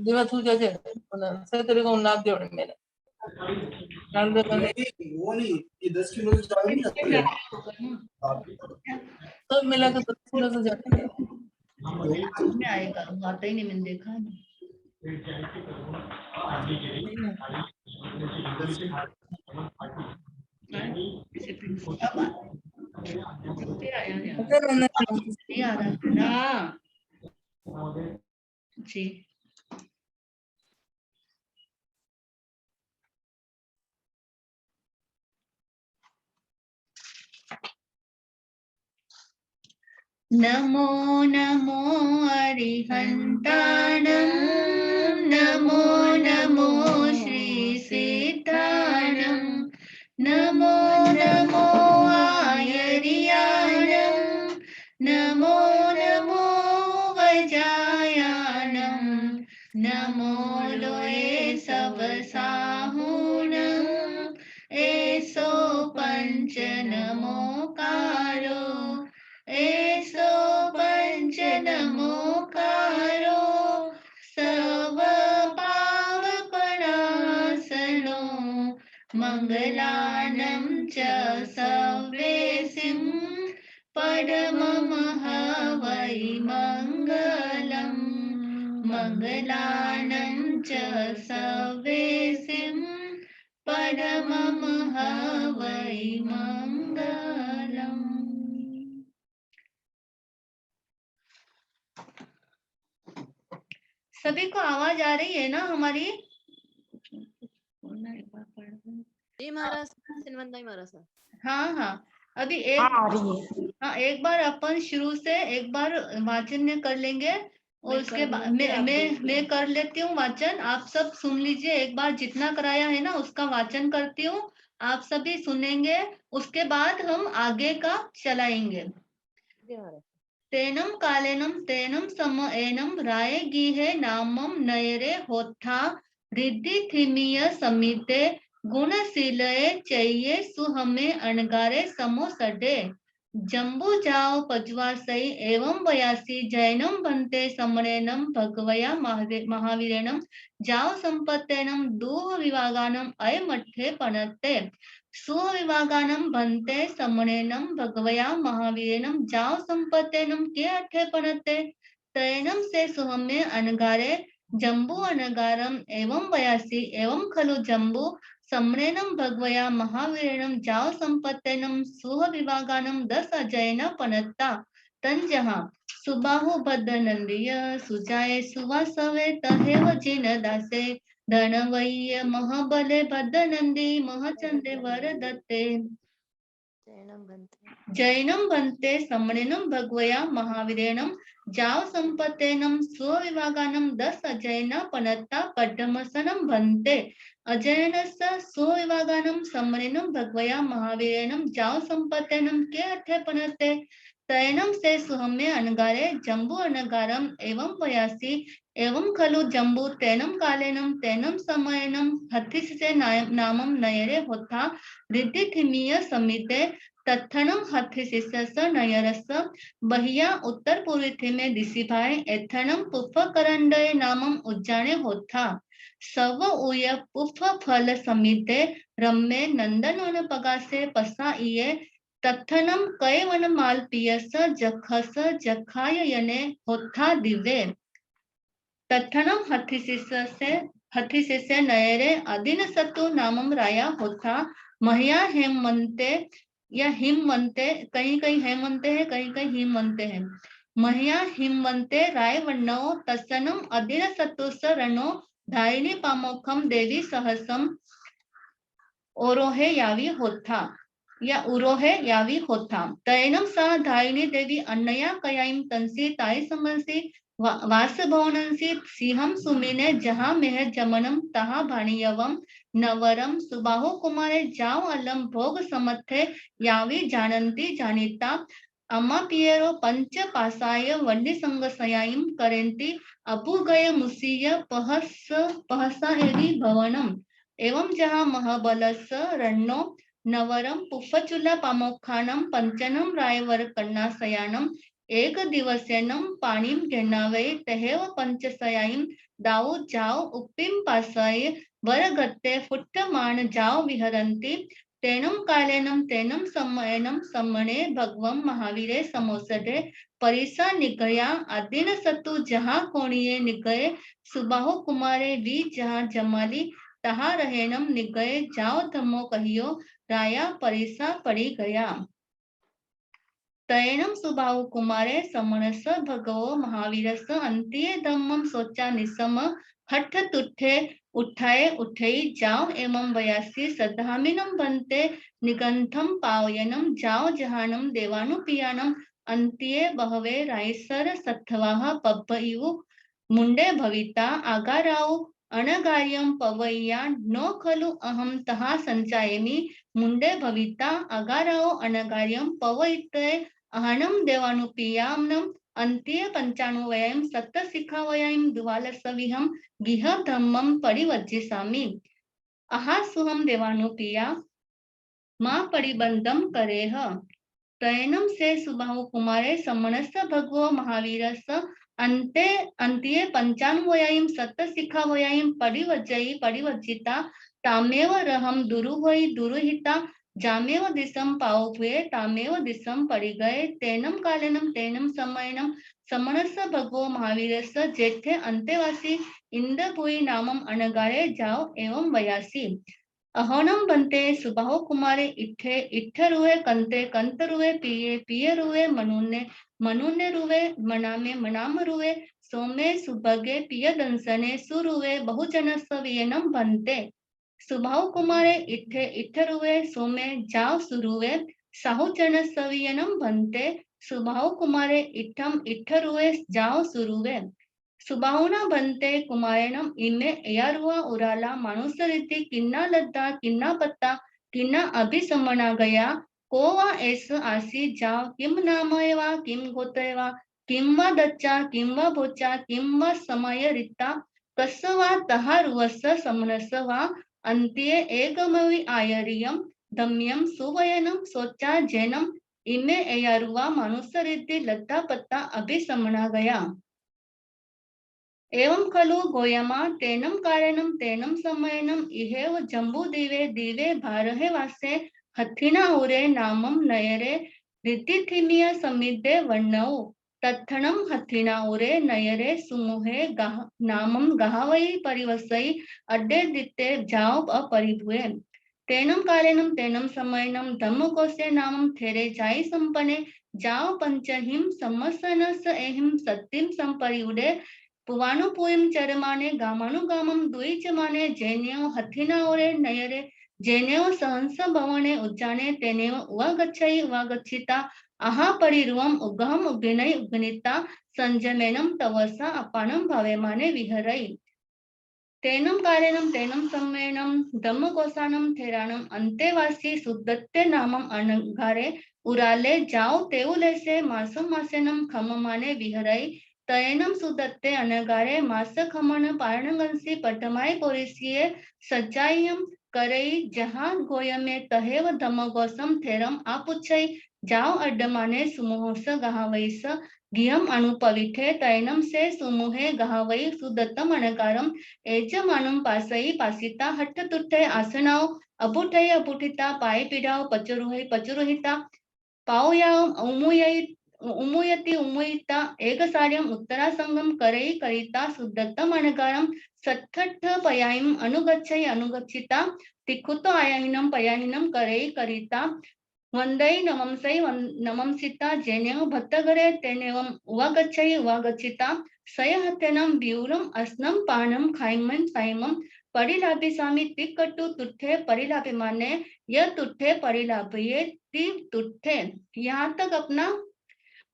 દિવસ શું છે તરીકે હું નાપ દે મેરે वो नहीं, ये 10 किलो से ज्यादा नहीं आती है। सब मिला के 10 किलो से ज्यादा में आएगा, आता ही नहीं, मैंने देखा नहीं। नहीं आ रहा ना जी। नमो नमो अरिहन्ताणं, नमो नमो श्री सिद्धाणं, नमो नमो आयर्याणं, नमो नमो वज्रायाणं, नमो लोये सबसाहुणं, एसो पंच नमोकारो, एसो पंच नमोकारो, सर्व पावपणासनो, मंगलानं च सव्येसिं, परममः वै मङ्गलम्, मंगलानं च सव्येसिं, परममः वै मङ्गलम्। सभी को आवाज आ रही है ना हमारी? जी महाराज, सिनवंताई महाराज। हाँ हाँ, अभी एक बार अपन शुरू से एक बार वाचन कर लेंगे और उसके बाद मैं कर लेती हूँ वाचन। आप सब सुन लीजिए एक बार, जितना कराया है ना उसका वाचन करती हूँ, आप सभी सुनेंगे, उसके बाद हम आगे का चलाएंगे। तेनम कालेनम तेनम सम एनम राय गीहे नामम नयरे होथा, रिद्धि थिमिय समिते गुणशीलये चैये सुहमे अणगारे समो सडे, जम्बू जाओ पज्वासई एवं बयासी जैनम भन्ते समणेनम भगवया महावीरेणम, जाओ संपत्तेनम दूह विभागानम अय मठ्ठे पणत्ते, सुह विभागानम भन्ते समणेनम भगवया महावीरेणम, जाओ संपत्तेनम के अठे पणत्ते, तैनम से सुहम्य अनगारे जम्बू अनगारम एवं बयासी एवं खलु जम्बू सम्रेणम भगवया महावीरेणम, जाओ संपत्तेनम सुह विभागानम 10 अजयन पनत्ता, तंजहा सुबाहु भद्रनंदीय सुजाये सुवासवे तहेव जिन दासे, धनवय्य महाबले भद्रनंदी महचंदे वरदत्ते, जैनम भन्ते सम्मेनम भगवया महावीरेणम, जाओ संपत्तेनम स्वविभागानम 10 अजयन पनत्ता पद्मसनम भन्ते, अजयनस्य स्वविभागानम सम्मेनम भगवया महावीरेणम, जाओ संपत्तेनम के अठे पनत्ते, तैनम से सुहम्य अनगारे जम्बू अनगारम एवं बयासी एवं खलु जम्बू तैनम कालेनम तैनम समयनम हथिस से नामम नयरे होता, रिद्धि थिमीय समिते तत्थनम हथिसिस नयरस, बहिया उत्तर पूर्वी थी में दिसिभाई एथनम पुफ करंडय नामम उज्जाने होता, सव उय पुफ फल समिते रम्मे नंदन वन पगासे पसा इये, तत्थनम कय वन माल पियस जखस जखाय यने होथा दिवे, तत्थनम हथिसिस नयरे अदिन सतु नामम राया होथा, महिया हेमंते या हिमवंते, कहीं कहीं हेमंते है कहीं कहीं हिमवंते हैं, महिया हिमवंते राय वन्नो तत्सनम अदिन सतुस रणो, धारिणी पामोखम देवी सहसम ओरोहे यावी होथा या उरोहे यावी होथा, तैनम सा धारिणी देवी अन्नया कयाइम तंसी ताई समंसी वासभवनंसि सिंहम सुमिने जहाँ मेह जमनम तहा भाणियवम नवरम सुबाहु कुमारे जाओ अलम भोग समथे यावी जानंती जानिता अम्मा पियरो पंच पासाय वंडी संग सयाइम करेंती अभुगय मुसीय पहसा एवि भवनम एवं जहाँ महाबलस रण्णो नवरम पुष्पचूला पामोखानम पंचनम रायवर कन्ना सयानम एक दिवसेनम पाणिम घेणावे तहेव पंचसयाईम दाऊ जाओ उप्पीम पासाय वरगत्ते फुट्टमान जाओ विहरंती तेनम कालेनम तेनम समयनम समणे भगवम महावीरे समोसदे परिसा निगया आदिन सतु जहाँ कोणिये निगये सुबाहु कुमारे वी जहाँ जमाली तहा रहेनम निगये जाओ धम्मो कहियो राया परिसा पड़ी गया तैनम सुबाहु कुमारे समणस भगवो महावीरस अंत्ये धम्मम सोचा निसम हठ तुठे उठाए उठई जाओ एवं वयासी सदामिनम बनते निगंथम पावयनम जाओ जहानम देवानुपियानम अंत्ये बहवे रायसर सत्थवाह पब्बयु मुंडे भविता आगाराओ अनगार्यम पवैया नो खलु अहम तहा संचायमी मुंडे भविता अगाराओ अनगार्यम पवैते अहनम देवानुपियामनम अंत्ये पंचाणुवयम सत्त शिखावयम द्वालसविहम गिह धम्मम परिवज्जिसामि अहासुहम देवानुपिया मां परिबंधम करेह तैनम से सुबाहु कुमारे समणस भगवो महावीरस अंत्ये पंचान्वयम सत्त शिखावयम परिवज्जयि परिवज्जिता तामेव रहम दुरुवयि दुरुहिता जामेव दिशम पावभुए तामेव दिशम परिगये तेनम कालेनम तेनम समयनम समणस भगवो महावीरस जेठे अंतेवासी इंद्रभुई नामम अनगारे जाओ एवं वयासी अहोनम बनते सुबाहु कुमारे इठे इठे रुए कंते कंत रुए पिये पिये रुए मनुने रुए मनामे मनाम रुए सोमे सुभगे पिय दंसने सुरुवे बहुजन सवियनम बनते सुबाहु कुमारे इठे इठे रुए सोमे जाओ सुरुवे साहुजन सवियनम बनते सुबाहु कुमारे इठम इठ रुए जाओ सुरुवे सुबाहुना बनते कुमारेनम इमे एयारुआ उराला मानुस रीति किन्ना लद्दा किन्ना पत्ता किन्ना अभिसमना गया कोवा एस आसी जाओ किम नामयवा किम गोतयवा किम वा दच्चा किम वा भोचा किम वा समय रिता कसवा तहारुवस समनसवा अंत्ये एकमवि आयरियम धम्यम सुवयनम सोचा जैनम इमे एयारुआ मानुस रीति लद्दा पत्ता अभिसमना गया एवं खलु गोयमा तेनम कारणम तेनम समयनम इहेव जम्बू दिवे दिवे भारहे वासे हथिना उरे नामम नयरे रीतिथिमिय समिदे वर्णौ तत्थणम हथिना उरे नयरे सुमुहे नामम गहावई परिवसई अड्डे दिते जाओ अपरिभुए तेनम कालेनम तेनम समयनम धम्मकोशे नामम थेरे जाई संपने जाओ पंचहिम समसनस एहिम सत्तिम संपरिउडे पुवानुपुयम चरमाने गामानुगामम द्विचमाने जैन्यो हथिना ओरे नयरे जैन्यो सहंस भवने उज्जाने तेनेव उवागच्छै उवागच्छिता अहा परिरुवम उगहम उग्गिनै उग्गनिता संजमेनम तवसा अपानम भावेमाने विहरै तेनम कालेनम तेनम सम्मेनम धम्मकोसानम थेरानम अंतेवासी सुदत्ते नामम अनगारे उराले जाओ तेउलेसे मासम मासेनम खममाने विहरै तयनम सुदत्ते अनगारे मास खमन पारणगंसी पटमाय पोरिसिये सज्जायम करई जहां गोयमे तहेव धम्मगोसम थेरम आपुच्छै जाओ अड्डमाने सुमुहोस गहावैस गियम अनुपविठे तैनम से सुमुहे गहावई सुदत्तम अनगारम एजमानम पासई पासिता हट्ट तुट्ठे आसनाओ अबुठै अबुठिता पाय पीडाओ पचरुहै पचरुहिता पाओयाओ उमुयति उमुयिता एकसार्यम उत्तरा संगम करई करिता सुदत्तम अनगारम सत्थट्ठ पयायम अनुगच्छै अनुगच्छिता तिखुतो आयाहिनम पयाहिनम करई करिता वंदै नमंसै नमंसिता जेनेव भत्तगरे तेनेवम उवागच्छै उवागच्छिता सयहतेनम व्यूरम अस्नम पानम खाइमन साइमम परिलाभिसामि तिक्कट्टु तुट्ठे परिलाभिमाने यह तुट्ठे परिलाभिये ति तुट्ठे। यहाँ तक अपना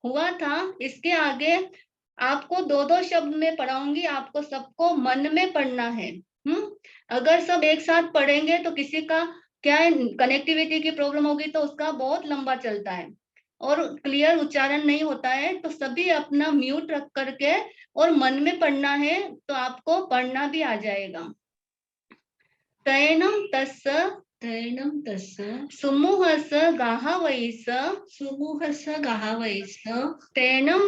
हुआ था। इसके आगे आपको 2-2 शब्द में पढ़ाऊंगी, आपको सबको मन में पढ़ना है। अगर सब एक साथ पढ़ेंगे तो किसी का क्या है, कनेक्टिविटी की प्रॉब्लम होगी तो उसका बहुत लंबा चलता है और क्लियर उच्चारण नहीं होता है। तो सभी अपना म्यूट रख करके और मन में पढ़ना है, तो आपको पढ़ना भी आ जाएगा। तैनम तस्य सुमुहस गाहवैस तेनम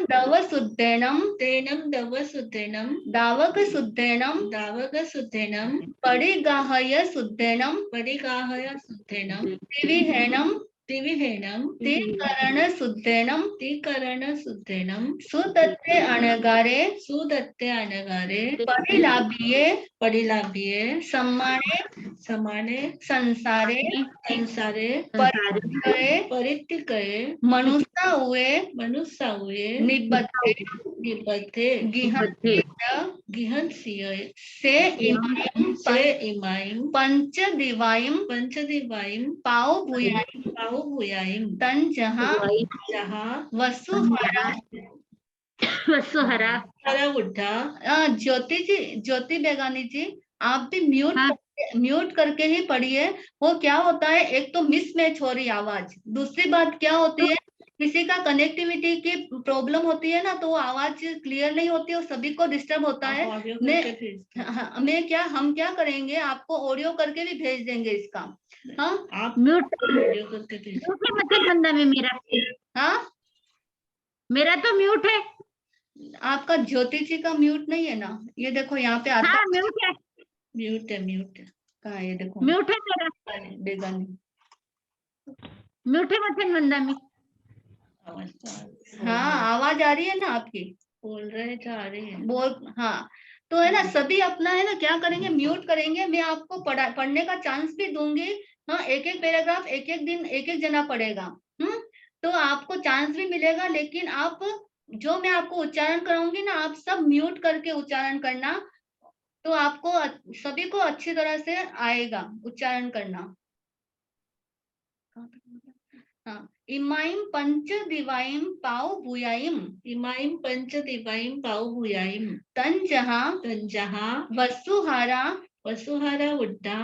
दवसुद्धेनम दावक शुद्धेनम परिगाहय शुद्धेनम तिविहेनम तीकरण शुद्धेनम सुदत्ते अनगारे परिलाभिये सम्माने संसारे परित्तिकये मनुष्य हुए निबद्धे गिहंस्य से इमाइम पंच दिवाइम पाओ भुयाइम तन जहाँ वसुहरा उठा। ज्योति बेगानी जी, आप भी म्यूट करके ही पढ़िए। वो क्या होता है, एक तो मिसमैच हो रही आवाज, दूसरी बात क्या होती है, किसी का कनेक्टिविटी की प्रॉब्लम होती है ना, तो वो आवाज क्लियर नहीं होती और सभी को डिस्टर्ब होता है। हम क्या करेंगे, आपको ऑडियो करके भी भेज देंगे इसका। हाँ, आप म्यूट करके मेरा तो म्यूट है, आपका ज्योति जी का म्यूट नहीं है ना। ये देखो यहाँ पे आता है, म्यूट है कहाँ, ये देखो म्यूट है मेरा बेगानी, म्यूट है मत नंदा में। हाँ, आवाज आ रही है ना आपकी, बोल रहे जा रही है हाँ, तो है ना, सभी अपना है ना क्या करेंगे, म्यूट करेंगे। मैं आपको पढ़ने का चांस भी दूंगी। हाँ, एक पैराग्राफ एक दिन एक जना पढ़ेगा। तो आपको चांस भी मिलेगा, लेकिन आप जो मैं आपको उच्चारण कराऊंगी ना, आप सब म्यूट करके उच्चारण करना, तो आपको सभी को अच्छी तरह से आएगा उच्चारण करना। हाँ, इमाइम पंच दिवाइम पाओ भुयाइम तन जहाँ वसुहारा उड्डा।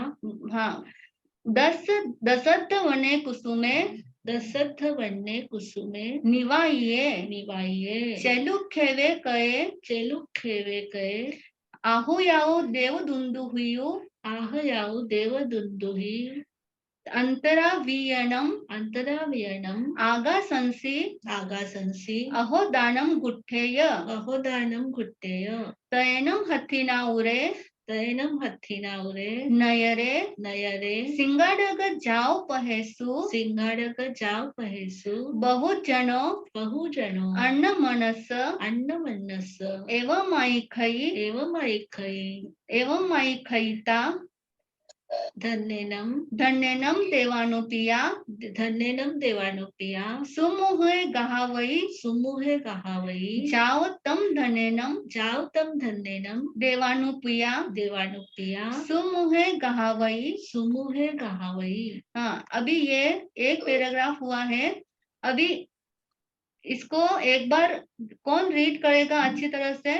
हाँ, दशरथ वने कुसुमे निवाइये चेलुक खेवे कये आहुयाऊ देव दुंदुहियु अंतरावियनम आगा संसी अहोदानम गुट्ठेय तयनम हथिना उरे नयरे सिंगाडग जाओ पहेसु बहुजनो अन्न मनस एवं माई खईता धन्यनम देवानुपिया सुमुहे गहावई जाओ तम धन्यनम देवानुपिया सुमुहे गहावई। हाँ, अभी ये एक पैराग्राफ हुआ है। अभी इसको एक बार कौन रीड करेगा अच्छी तरह से?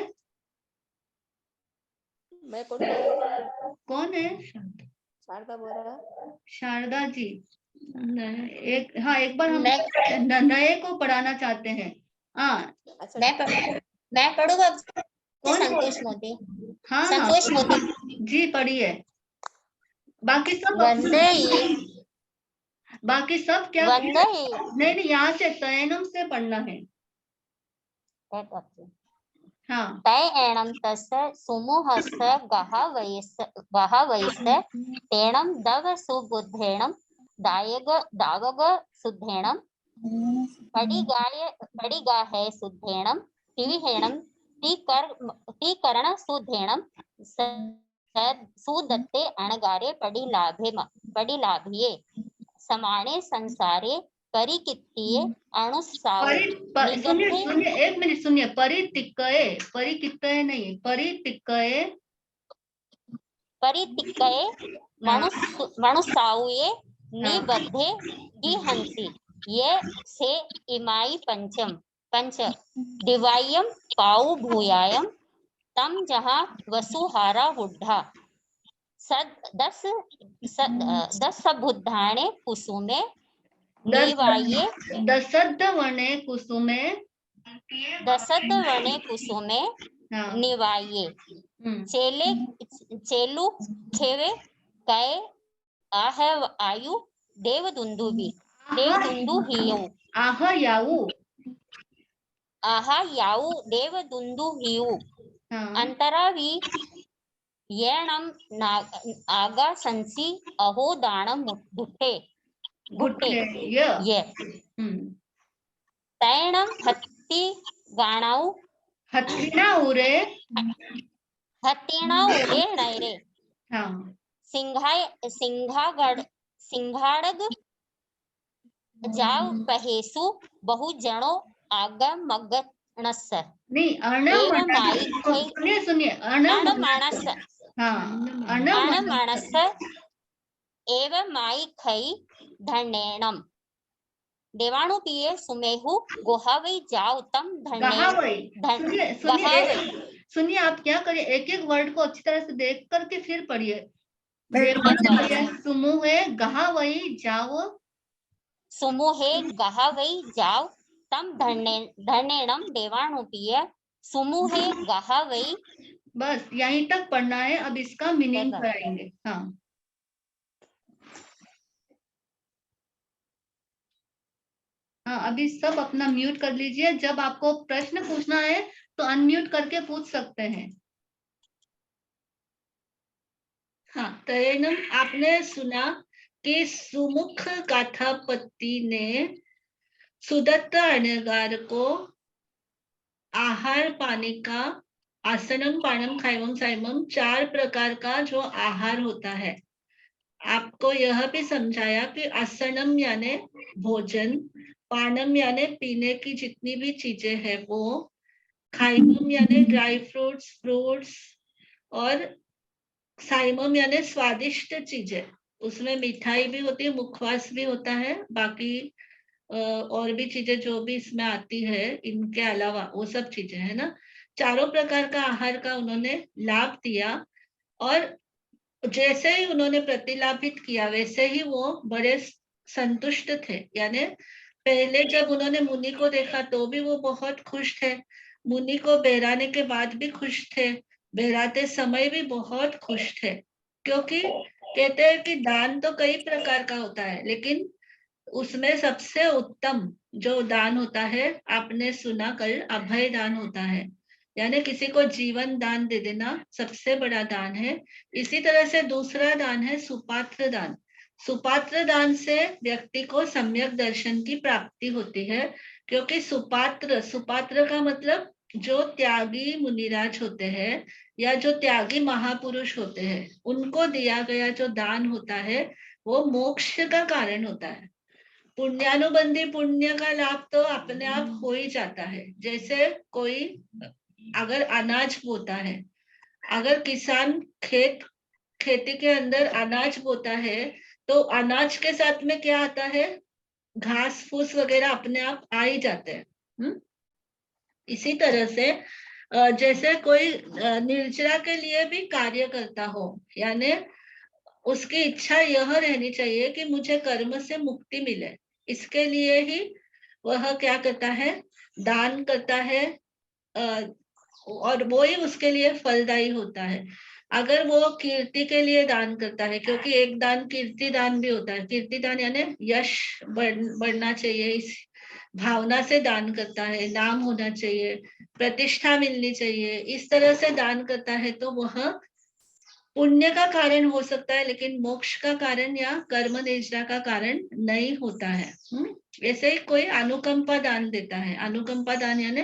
मैं पढ़ूंगा। कौन है? शारदा बोरा। शारदा जी, एक बार हम नए को पढ़ाना चाहते हैं। हाँ, अच्छा, मैं पढ़ूंगा। कौन? संतोष मोदी। हाँ, संतोष मोदी जी पढ़िए। बाकी सब क्या? नहीं, यहाँ से तयनम से पढ़ना है। हाँ, तैणं तस्य सुमुहस्य गहवैस् तेणं दव सुबुद्धेणं दावग शुद्धेणं पडिगाहे शुद्धेणं तिविहेणं तीकरण शुद्धेणं सुदत्ते अणगारे पडिलाभिये समाने संसारे परिकित्तिये सुनिए एक मिनट सुनिए। परिकित्तये नहीं, परितिक्कये मनुष्याउये निबद्धे गिहंसि ये से इमाई पंचम पंच दिवायम पाऊ भूयायम तम जहाँ वसुहारा बुढ़ा दस बुद्धाने कुसुमे निवाये दसद वने कुसुमे दसद वने कुसुमे हाँ निवाये चेलु खेवे कय आह आयु देवदुंदुबी देवदुंदुहियो आह याऊ आहा याऊ देवदुंदुहियो हाँ अंतरावी येणम आगा संसी अहो दानम गुट्टे गुट्टे ये तैणम हत्ती गाणाऊ हत्तीना उरे हत्तीणा उरे नैरे हाँ सिंघाड़ग जाव पहेसु बहु जनो आगमगनस नहीं एवं माई खई सुनिए सुनिए अणमानस हाँ अणमानस एवं माई खई धनेणम देवाणु पिए सुमेहु गोहावई जाओ तम गहावई धन्य सुनिए आप क्या करिए, एक एक वर्ड को अच्छी तरह से देख करके फिर पढ़िए। सुमुहे गहावई जाओ सुमुहे गहावई जाओ तम धनेणम देवाणुपिय सुमुहे गहावई बस यहीं तक पढ़ना है। अब इसका मीनिंग कराएंगे। हाँ हाँ अभी सब अपना म्यूट कर लीजिए। जब आपको प्रश्न पूछना है तो अनम्यूट करके पूछ सकते हैं। हाँ तयनम आपने सुना कि सुमुख काथापति ने सुदत्त अणगार को आहार पानी का आसनम पानम खाइमम साइमम 4 प्रकार का जो आहार होता है, आपको यह भी समझाया कि आसनम यानी भोजन, पानम यानी पीने की जितनी भी चीजें हैं वो, खाइमम यानी ड्राई फ्रूट्स फ्रूट्स, और साइमम यानी स्वादिष्ट चीजें। उसमें मिठाई भी होती है, मुखवास भी होता है, बाकी और भी चीजें जो भी इसमें आती है इनके अलावा वो सब चीजें है ना। 4 प्रकार का आहार का उन्होंने लाभ दिया और जैसे ही उन्होंने प्रतिलाभित किया वैसे ही वो बड़े संतुष्ट थे। यानी पहले जब उन्होंने मुनि को देखा तो भी वो बहुत खुश थे, मुनि को बहराने के बाद भी खुश थे, बहराते समय भी बहुत खुश थे। क्योंकि कहते हैं कि दान तो कई प्रकार का होता है, लेकिन उसमें सबसे उत्तम जो दान होता है, आपने सुना कल, अभय दान होता है। यानी किसी को जीवन दान दे देना सबसे बड़ा दान है। इसी तरह से दूसरा दान है सुपात्र दान। सुपात्र दान से व्यक्ति को सम्यक दर्शन की प्राप्ति होती है, क्योंकि सुपात्र का मतलब जो त्यागी मुनिराज होते हैं या जो त्यागी महापुरुष होते हैं, उनको दिया गया जो दान होता है वो मोक्ष का कारण होता है। पुण्यानुबंधी पुण्य का लाभ तो अपने आप हो ही जाता है। जैसे कोई अगर अनाज बोता है, अगर किसान खेती के अंदर अनाज बोता है तो अनाज के साथ में क्या आता है, घास फूस वगैरह अपने आप आ ही जाते हैं। इसी तरह से जैसे कोई निर्जरा के लिए भी कार्य करता हो, यानी उसकी इच्छा यह रहनी चाहिए कि मुझे कर्म से मुक्ति मिले, इसके लिए ही वह क्या करता है, दान करता है, और वो ही उसके लिए फलदायी होता है। अगर वो कीर्ति के लिए दान करता है, क्योंकि एक दान कीर्ति दान भी होता है, कीर्ति दान यानी यश बढ़ना चाहिए, इस भावना से दान करता है, नाम होना चाहिए, प्रतिष्ठा मिलनी चाहिए, इस तरह से दान करता है तो वह पुण्य का कारण हो सकता है, लेकिन मोक्ष का कारण या कर्म निष्ठा का कारण नहीं होता है। ऐसे ही कोई अनुकंपा दान देता है। अनुकंपा दान यानी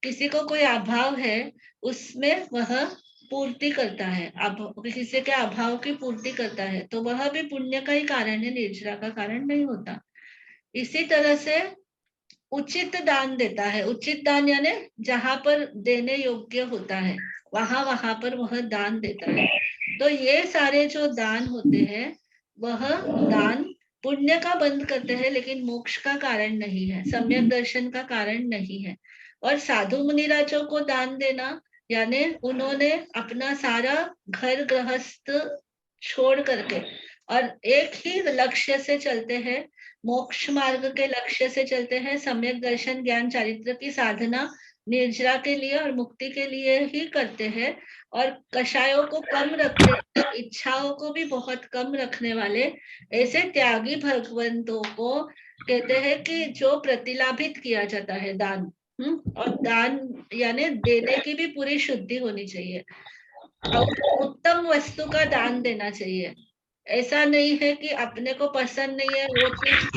किसी को कोई अभाव है उसमें वह पूर्ति करता है, किसी के अभाव की पूर्ति करता है, तो वह भी पुण्य का ही कारण है, निर्जरा का कारण नहीं होता। इसी तरह से उचित दान देता है। उचित दान यानी जहां पर देने योग्य होता है वहां पर वह दान देता है। तो ये सारे जो दान होते हैं वह दान पुण्य का बंद करते हैं, लेकिन मोक्ष का कारण नहीं है, सम्यक दर्शन का कारण नहीं है। और साधु मुनिराजों को दान देना यानी उन्होंने अपना सारा घर गृहस्थ छोड़ करके और एक ही लक्ष्य से चलते हैं, मोक्ष मार्ग के लक्ष्य से चलते हैं, सम्यक दर्शन ज्ञान चारित्र की साधना निर्जरा के लिए और मुक्ति के लिए ही करते हैं। और कषायों को कम रखते, इच्छाओं को भी बहुत कम रखने वाले ऐसे त्यागी भगवंतों को कहते हैं कि जो प्रतिलाभित किया जाता है दान। और दान यानी देने की भी पूरी शुद्धि होनी चाहिए और उत्तम वस्तु का दान देना चाहिए। ऐसा नहीं है कि अपने को पसंद नहीं है वो चीज,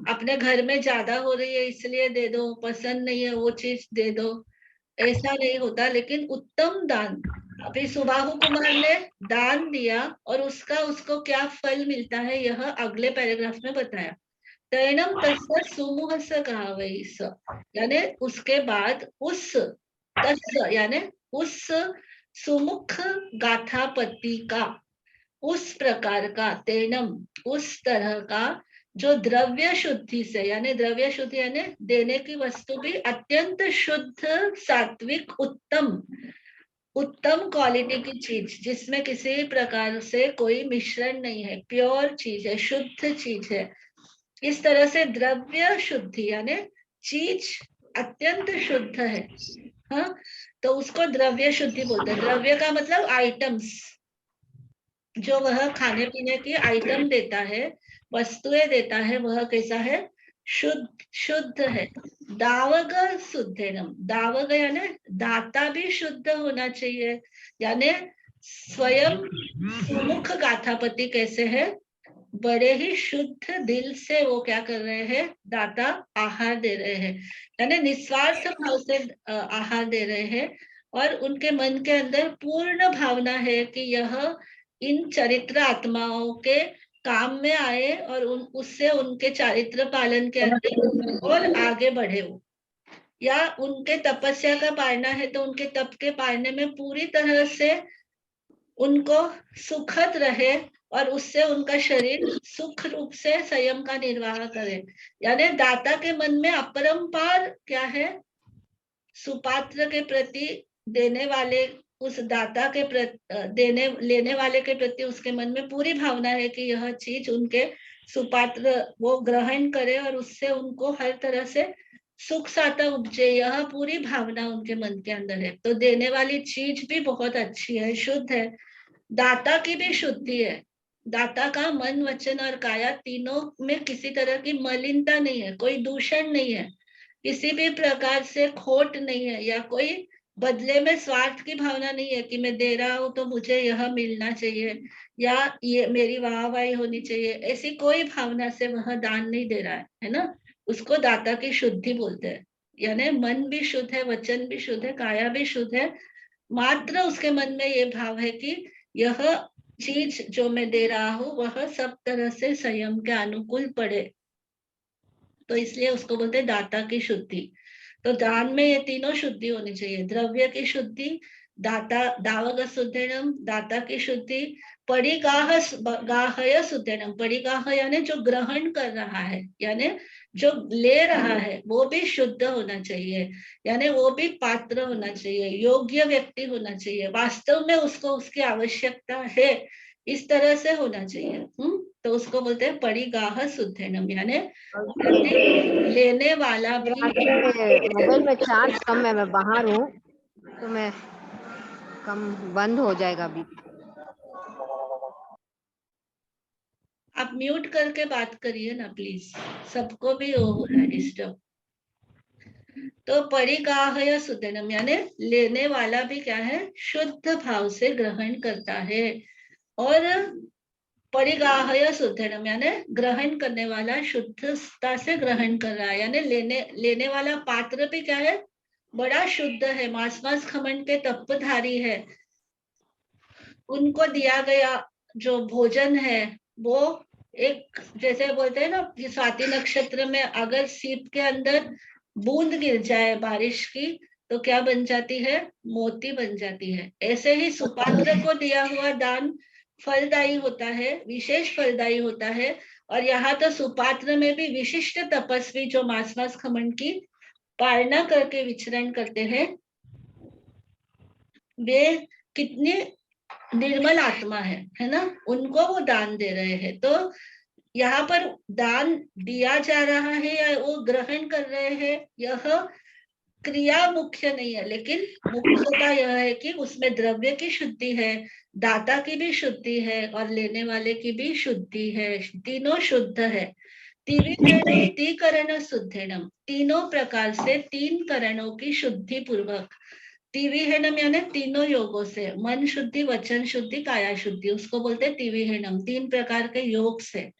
अपने घर में ज्यादा हो रही है इसलिए दे दो, पसंद नहीं है वो चीज दे दो, ऐसा नहीं होता। लेकिन उत्तम दान, अभी सुबाहु कुमार ने दान दिया और उसका उसको क्या फल मिलता है यह अगले पैराग्राफ में बताया। तैणम तस्य सुमुह स कहावई स, यानी उसके बाद उस तस्य यानी उस सुमुख गाथापति का, उस प्रकार का, तेनम उस तरह का जो द्रव्य शुद्धि से, यानी द्रव्य शुद्धि यानी देने की वस्तु भी अत्यंत शुद्ध सात्विक उत्तम क्वालिटी की चीज, जिसमें किसी प्रकार से कोई मिश्रण नहीं है, प्योर चीज है, शुद्ध चीज है। इस तरह से द्रव्य शुद्धि यानी चीज अत्यंत शुद्ध है, हाँ, तो उसको द्रव्य शुद्धि बोलते हैं। द्रव्य का मतलब आइटम्स, जो वह खाने पीने की आइटम देता है, वस्तुएं देता है, वह कैसा है? शुद्ध है। दावग शुद्धेनम, दावग यानी दाता भी शुद्ध होना चाहिए, यानी स्वयं सुमुख गाथापति कैसे है? बड़े ही शुद्ध दिल से वो क्या कर रहे हैं? दाता आहार दे रहे हैं, यानी निस्वार्थ भाव से आहार दे रहे हैं। और उनके मन के अंदर पूर्ण भावना है कि यह इन चरित्र आत्माओं के काम में आए और उससे उनके चारित्र पालन के अंदर और आगे बढ़े हो, या उनके तपस्या का पालना है तो उनके तप के पालने में पूरी तरह से उनको सुखद रहे और उससे उनका शरीर सुख रूप से संयम का निर्वाह करे। यानी दाता के मन में अपरंपार क्या है? सुपात्र के प्रति देने वाले उस दाता के प्रति लेने वाले के प्रति उसके मन में पूरी भावना है कि यह चीज उनके सुपात्र वो ग्रहण करे और उससे उनको हर तरह से सुख साता उपजे, यह पूरी भावना उनके मन के अंदर है। तो देने वाली चीज भी बहुत अच्छी है, शुद्ध है। दाता की भी शुद्धि है, दाता का मन वचन और काया तीनों में किसी तरह की मलिनता नहीं है, कोई दूषण नहीं है, किसी भी प्रकार से खोट नहीं है, या कोई बदले में स्वार्थ की भावना नहीं है कि मैं दे रहा हूं तो मुझे यह मिलना चाहिए या ये मेरी वाहवाही होनी चाहिए, ऐसी कोई भावना से वह दान नहीं दे रहा है ना। उसको दाता की शुद्धि बोलते हैं, यानी मन भी शुद्ध है, वचन भी शुद्ध है, काया भी शुद्ध है, मात्र उसके मन में ये भाव है कि यह चीज जो मैं दे रहा हूं वह सब तरह से संयम के अनुकूल पड़े, तो इसलिए उसको बोलते हैं दाता की शुद्धि। तो दान में ये तीनों शुद्धि होनी चाहिए, द्रव्य की शुद्धि, दाता दावग शुद्धेनम दाता की शुद्धि, परिगाह शुद्धेनम, परिगाह यानी जो ग्रहण कर रहा है, यानी जो ले रहा है वो भी शुद्ध होना चाहिए, यानी वो भी पात्र होना चाहिए, योग्य व्यक्ति होना चाहिए, वास्तव में उसको उसकी आवश्यकता है, इस तरह से होना चाहिए। तो उसको बोलते हैं परिगाह शुद्धेनम, यानी लेने वाला भी। मोबाइल में चार्ज कम है, मैं बाहर हूँ तो मैं कम बंद हो जाएगा अभी। आप म्यूट करके बात करिए ना प्लीज, सबको भी वो हो रहा है डिस्टर्ब। तो परिगाह या शुद्धनम यानी लेने वाला भी क्या है? शुद्ध भाव से ग्रहण करता है। और परिगाह या शुद्धनम यानी ग्रहण करने वाला शुद्धता से ग्रहण कर रहा है, यानी लेने वाला पात्र भी क्या है? बड़ा शुद्ध है, मांस खमन के तत्वधारी है, उनको दिया गया जो भोजन है वो एक, जैसे बोलते हैं ना कि स्वाति नक्षत्र में अगर सीप के अंदर बूंद गिर जाए बारिश की तो क्या बन जाती है? मोती बन जाती है। ऐसे ही सुपात्र को दिया हुआ दान फलदायी होता है, विशेष फलदायी होता है। और यहाँ तो सुपात्र में भी विशिष्ट तपस्वी जो मास खमन की पालना करके विचरण करते हैं, वे कितने निर्मल आत्मा है ना, उनको वो दान दे रहे हैं। तो यहाँ पर दान दिया जा रहा है या वो ग्रहण कर रहे हैं, यह क्रिया मुख्य नहीं है, लेकिन मुख्यता यह है कि उसमें द्रव्य की शुद्धि है, दाता की भी शुद्धि है और लेने वाले की भी शुद्धि है, तीनों शुद्ध है। तीकरण शुद्धेनम, तीनों प्रकार से तीन करणों की शुद्धि पूर्वक, तिविहेनम यानी तीनों योगों से, मन शुद्धि, वचन शुद्धि, काया शुद्धि, उसको बोलते हैं तिविहेनम, तीन प्रकार के योग से।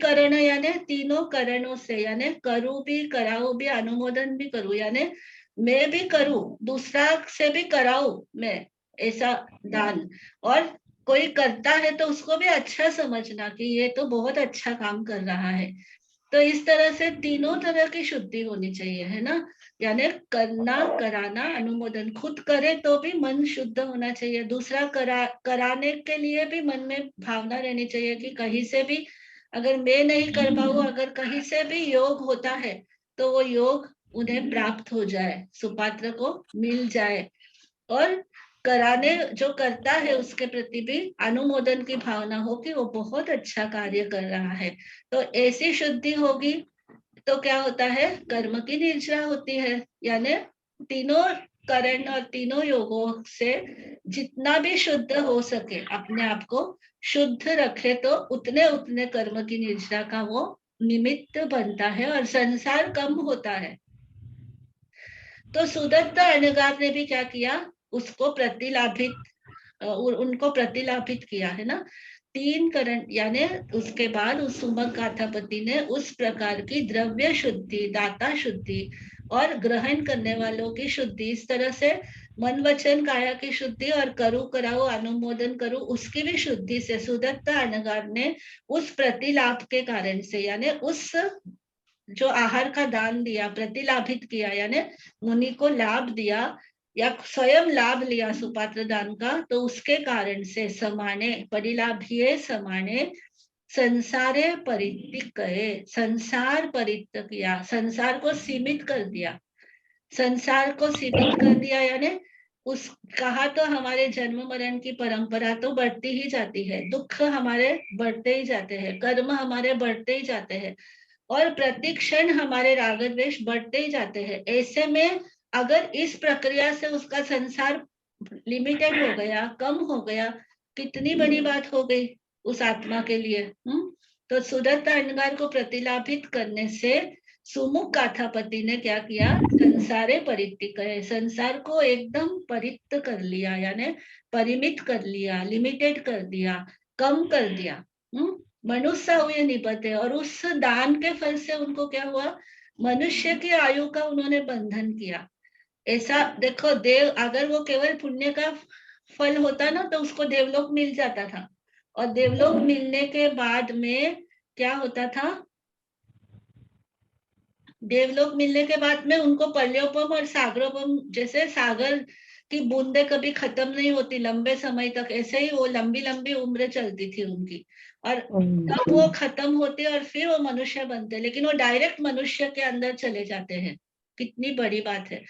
करण यानी तीनों करणों से, यानी करूं भी, कराऊं भी, अनुमोदन भी करूं, यानी मैं भी करूं, दूसरा से भी कराऊं मैं ऐसा दान, और कोई करता है तो उसको भी अच्छा समझना कि ये तो बहुत अच्छा काम कर रहा है। तो इस तरह से तीनों तरह की शुद्धि होनी चाहिए, है ना, यानी करना, कराना, अनुमोदन, खुद करे तो भी मन शुद्ध होना चाहिए, दूसरा कराने के लिए भी मन में भावना रहनी चाहिए कि कहीं से भी अगर मैं नहीं कर पाऊँ, अगर कहीं से भी योग होता है तो वो योग उन्हें प्राप्त हो जाए, सुपात्र को मिल जाए, और कराने जो करता है उसके प्रति भी अनुमोदन की भावना हो कि वो बहुत अच्छा कार्य कर रहा है। तो ऐसी शुद्धि होगी तो क्या होता है, कर्म की निर्जरा होती है, यानी तीनों करण और तीनों योगों से जितना भी शुद्ध हो सके, अपने आप को शुद्ध रखे तो उतने उतने कर्म की निर्जरा का वो निमित्त बनता है और संसार कम होता है। तो सुदत्त अनगार ने भी क्या किया, उसको प्रतिलाभित, उनको प्रतिलाभित किया, है ना, तीन करण, यानी उसके बाद उस सुमक गाथापति ने उस प्रकार की द्रव्य शुद्धि, दाता शुद्धि और ग्रहण करने वालों की शुद्धि, इस तरह से मन वचन काया की शुद्धि और करू कराओ अनुमोदन करूं उसकी भी शुद्धि से सुदत्त अनगार ने उस प्रतिलाभ के कारण से, यानी उस जो आहार का दान दिया, प्रतिलाभित किया, यानी मुनि को लाभ दिया या स्वयं लाभ लिया सुपात्र दान का, तो उसके कारण से समाने, परिलाभिये समाने संसारे परित्तिकये, संसार परित्त किया, संसार को सीमित कर दिया, संसार को सीमित कर दिया, यानी उस कहा तो हमारे जन्म मरण की परंपरा तो बढ़ती ही जाती है, दुख हमारे बढ़ते ही जाते हैं, कर्म हमारे बढ़ते ही जाते हैं, और प्रतिक्षण हमारे राग द्वेष बढ़ते ही जाते हैं। ऐसे में अगर इस प्रक्रिया से उसका संसार लिमिटेड हो गया, कम हो गया, कितनी बड़ी बात हो गई उस आत्मा के लिए। तो सुदत्त अनगार को प्रतिलाभित करने से सुमुख गाथापति ने क्या किया, संसारे परित्तिक है, संसार को एकदम परित्त कर लिया, यानी परिमित कर लिया, लिमिटेड कर दिया, कम कर दिया, मनुष्य हुए निपते, और उस दान के फल से उनको क्या हुआ, मनुष्य की आयु का उन्होंने बंधन किया। ऐसा देखो, देव अगर वो केवल पुण्य का फल होता ना तो उसको देवलोक मिल जाता था, और देवलोक मिलने के बाद में क्या होता था, देवलोक मिलने के बाद में उनको पर्योपम और सागरोपम, जैसे सागर की बूंदे कभी खत्म नहीं होती लंबे समय तक, ऐसे ही वो लंबी लंबी उम्र चलती थी उनकी, और तब वो खत्म होते और फिर वो मनुष्य बनते, लेकिन वो डायरेक्ट मनुष्य के अंदर चले जाते हैं। कितनी बड़ी बात है,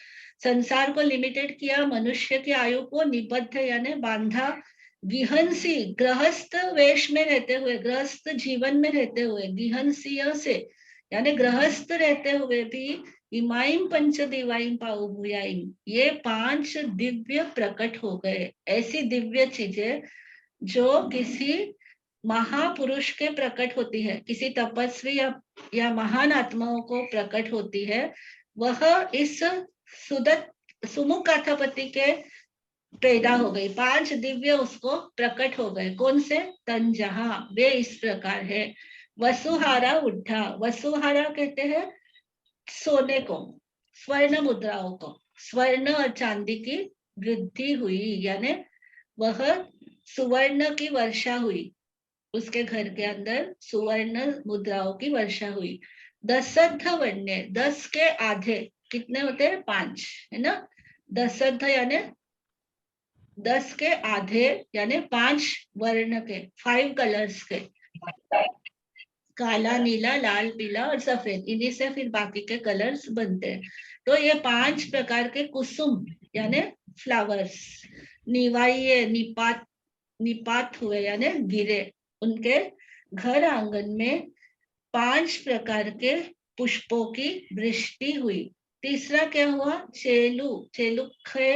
संसार को लिमिटेड किया, मनुष्य की आयु को निबद्ध यानी बांधा, गिहनसी गृहस्थ वेश में रहते हुए, गृहस्थ जीवन में रहते हुए, गिहनसीय से यानी गृहस्थ रहते हुए भी इमाइम पंच दिवाइम पाऊ भूयाइम, ये 5 दिव्य प्रकट हो गए, ऐसी दिव्य चीजें जो किसी महापुरुष के प्रकट होती है, किसी तपस्वी या महान आत्माओं को प्रकट होती है, वह इस सुमुख गाथापति के पैदा हो गई, 5 दिव्य उसको प्रकट हो गए। कौन से, तंजहा, वे इस प्रकार है, वसुहारा उठा, वसुहारा कहते हैं सोने को, स्वर्ण मुद्राओं को, स्वर्ण और चांदी की वृद्धि हुई, यानी वह सुवर्ण की वर्षा हुई, उसके घर के अंदर सुवर्ण मुद्राओं की वर्षा हुई। 10 वन्य, 10 के आधे कितने होते हैं, 5, है ना, 10 यानी 10 के आधे यानी 5 वर्ण के, 5 कलर्स के, काला, नीला, लाल, पीला और सफेद, इन्हीं से फिर बाकी के कलर्स बनते हैं। तो ये 5 प्रकार के कुसुम यानी फ्लावर्स, निवाइये, निपात हुए यानी गिरे, उनके घर आंगन में 5 प्रकार के पुष्पों की वृष्टि हुई। तीसरा क्या हुआ? चेलुखे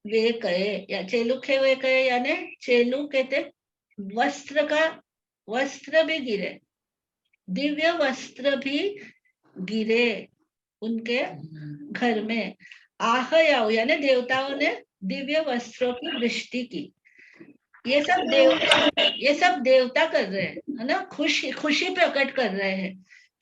वे कहे, या चेलुखे वे कहे यानी चेलू कहते वस्त्र भी गिरे, दिव्य वस्त्र भी गिरे उनके घर में। आहयाओ यानी देवताओं ने दिव्य वस्त्रों की वृष्टि की। ये सब देवता कर रहे हैं, है ना, खुशी प्रकट कर रहे हैं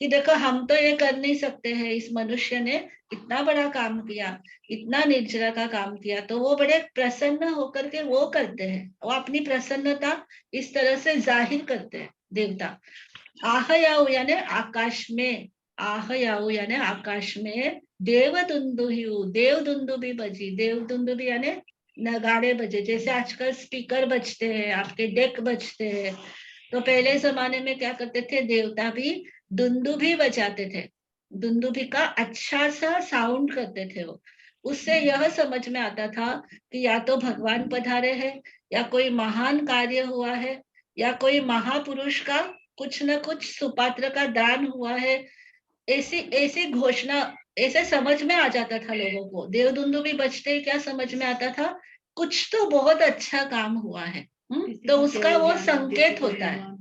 कि देखो हम तो ये कर नहीं सकते हैं, इस मनुष्य ने इतना बड़ा काम किया, इतना निर्जरा का काम किया, तो वो बड़े प्रसन्न होकर के वो करते हैं, वो अपनी प्रसन्नता इस तरह से जाहिर करते हैं देवता। आहयाऊ यानी आकाश में, आहयाऊ यानी आकाश में देव दुंदुभी बजी, देव दुंदुभी यानी नगाड़े बजे, जैसे आजकल स्पीकर बजते हैं, आपके डेक बजते हैं, तो पहले जमाने में क्या करते थे, देवता भी दुंदुभी बजाते थे, दुंदुभी का अच्छा सा साउंड करते थे वो। उससे यह समझ में आता था कि या तो भगवान पधारे हैं, या कोई महान कार्य हुआ है, या कोई महापुरुष का कुछ न कुछ सुपात्र का दान हुआ है, ऐसी घोषणा, ऐसे समझ में आ जाता था लोगों को। देवदुंदुभी बजते ही क्या समझ में आता था, कुछ तो बहुत अच्छा काम हुआ है, तो उसका वो संकेत होता है।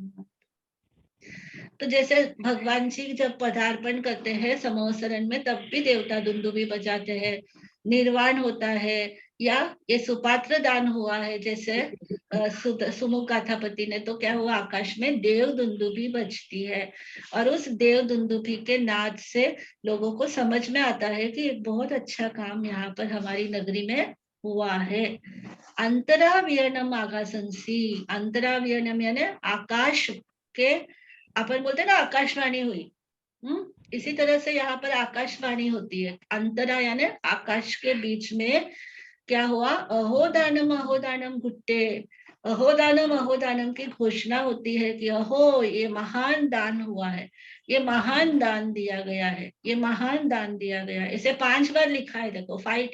तो जैसे भगवान जी जब पदार्पण करते हैं समवसरण में, तब भी देवता दुंदुभी बजाते हैं। निर्वाण होता है, या ये सुपात्र दान हुआ है जैसे सुमुख गाथापति ने, तो क्या हुआ, आकाश में देव दुंदुभी बजती है, और उस देव दुंदुभी के नाद से लोगों को समझ में आता है कि एक बहुत अच्छा काम यहाँ पर हमारी नगरी में हुआ है। अंतरावियनम आगासंसी, अंतरावियनम यानी आकाश के, अपन बोलते हैं ना आकाशवाणी हुई, इसी तरह से यहाँ पर आकाशवाणी होती है। अंतरा यानी आकाश के बीच में क्या हुआ, अहोदानम घुट्टे, अहोदानम की घोषणा होती है कि अहो ये महान दान हुआ है, ये महान दान दिया गया है, ये महान दान दिया गया है। इसे 5 बार लिखा है, देखो 5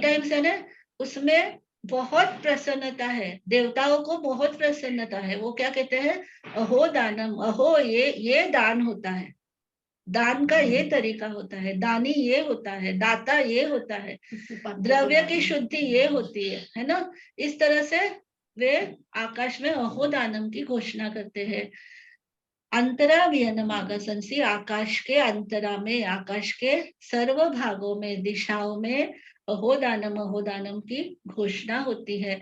टाइम्स है ना, उसमें बहुत प्रसन्नता है, देवताओं को बहुत प्रसन्नता है। वो क्या कहते हैं, अहो दानम, अहो ये दान होता है, दान का ये तरीका होता है, दानी ये होता है, दाता ये होता है, द्रव्य की शुद्धि ये होती है ना। इस तरह से वे आकाश में अहो दानम की घोषणा करते हैं। अंतरा विहनम आगासंसी, आकाश के अंतरा में, आकाश के सर्व भागों में, दिशाओं में अहोदानम की घोषणा होती है।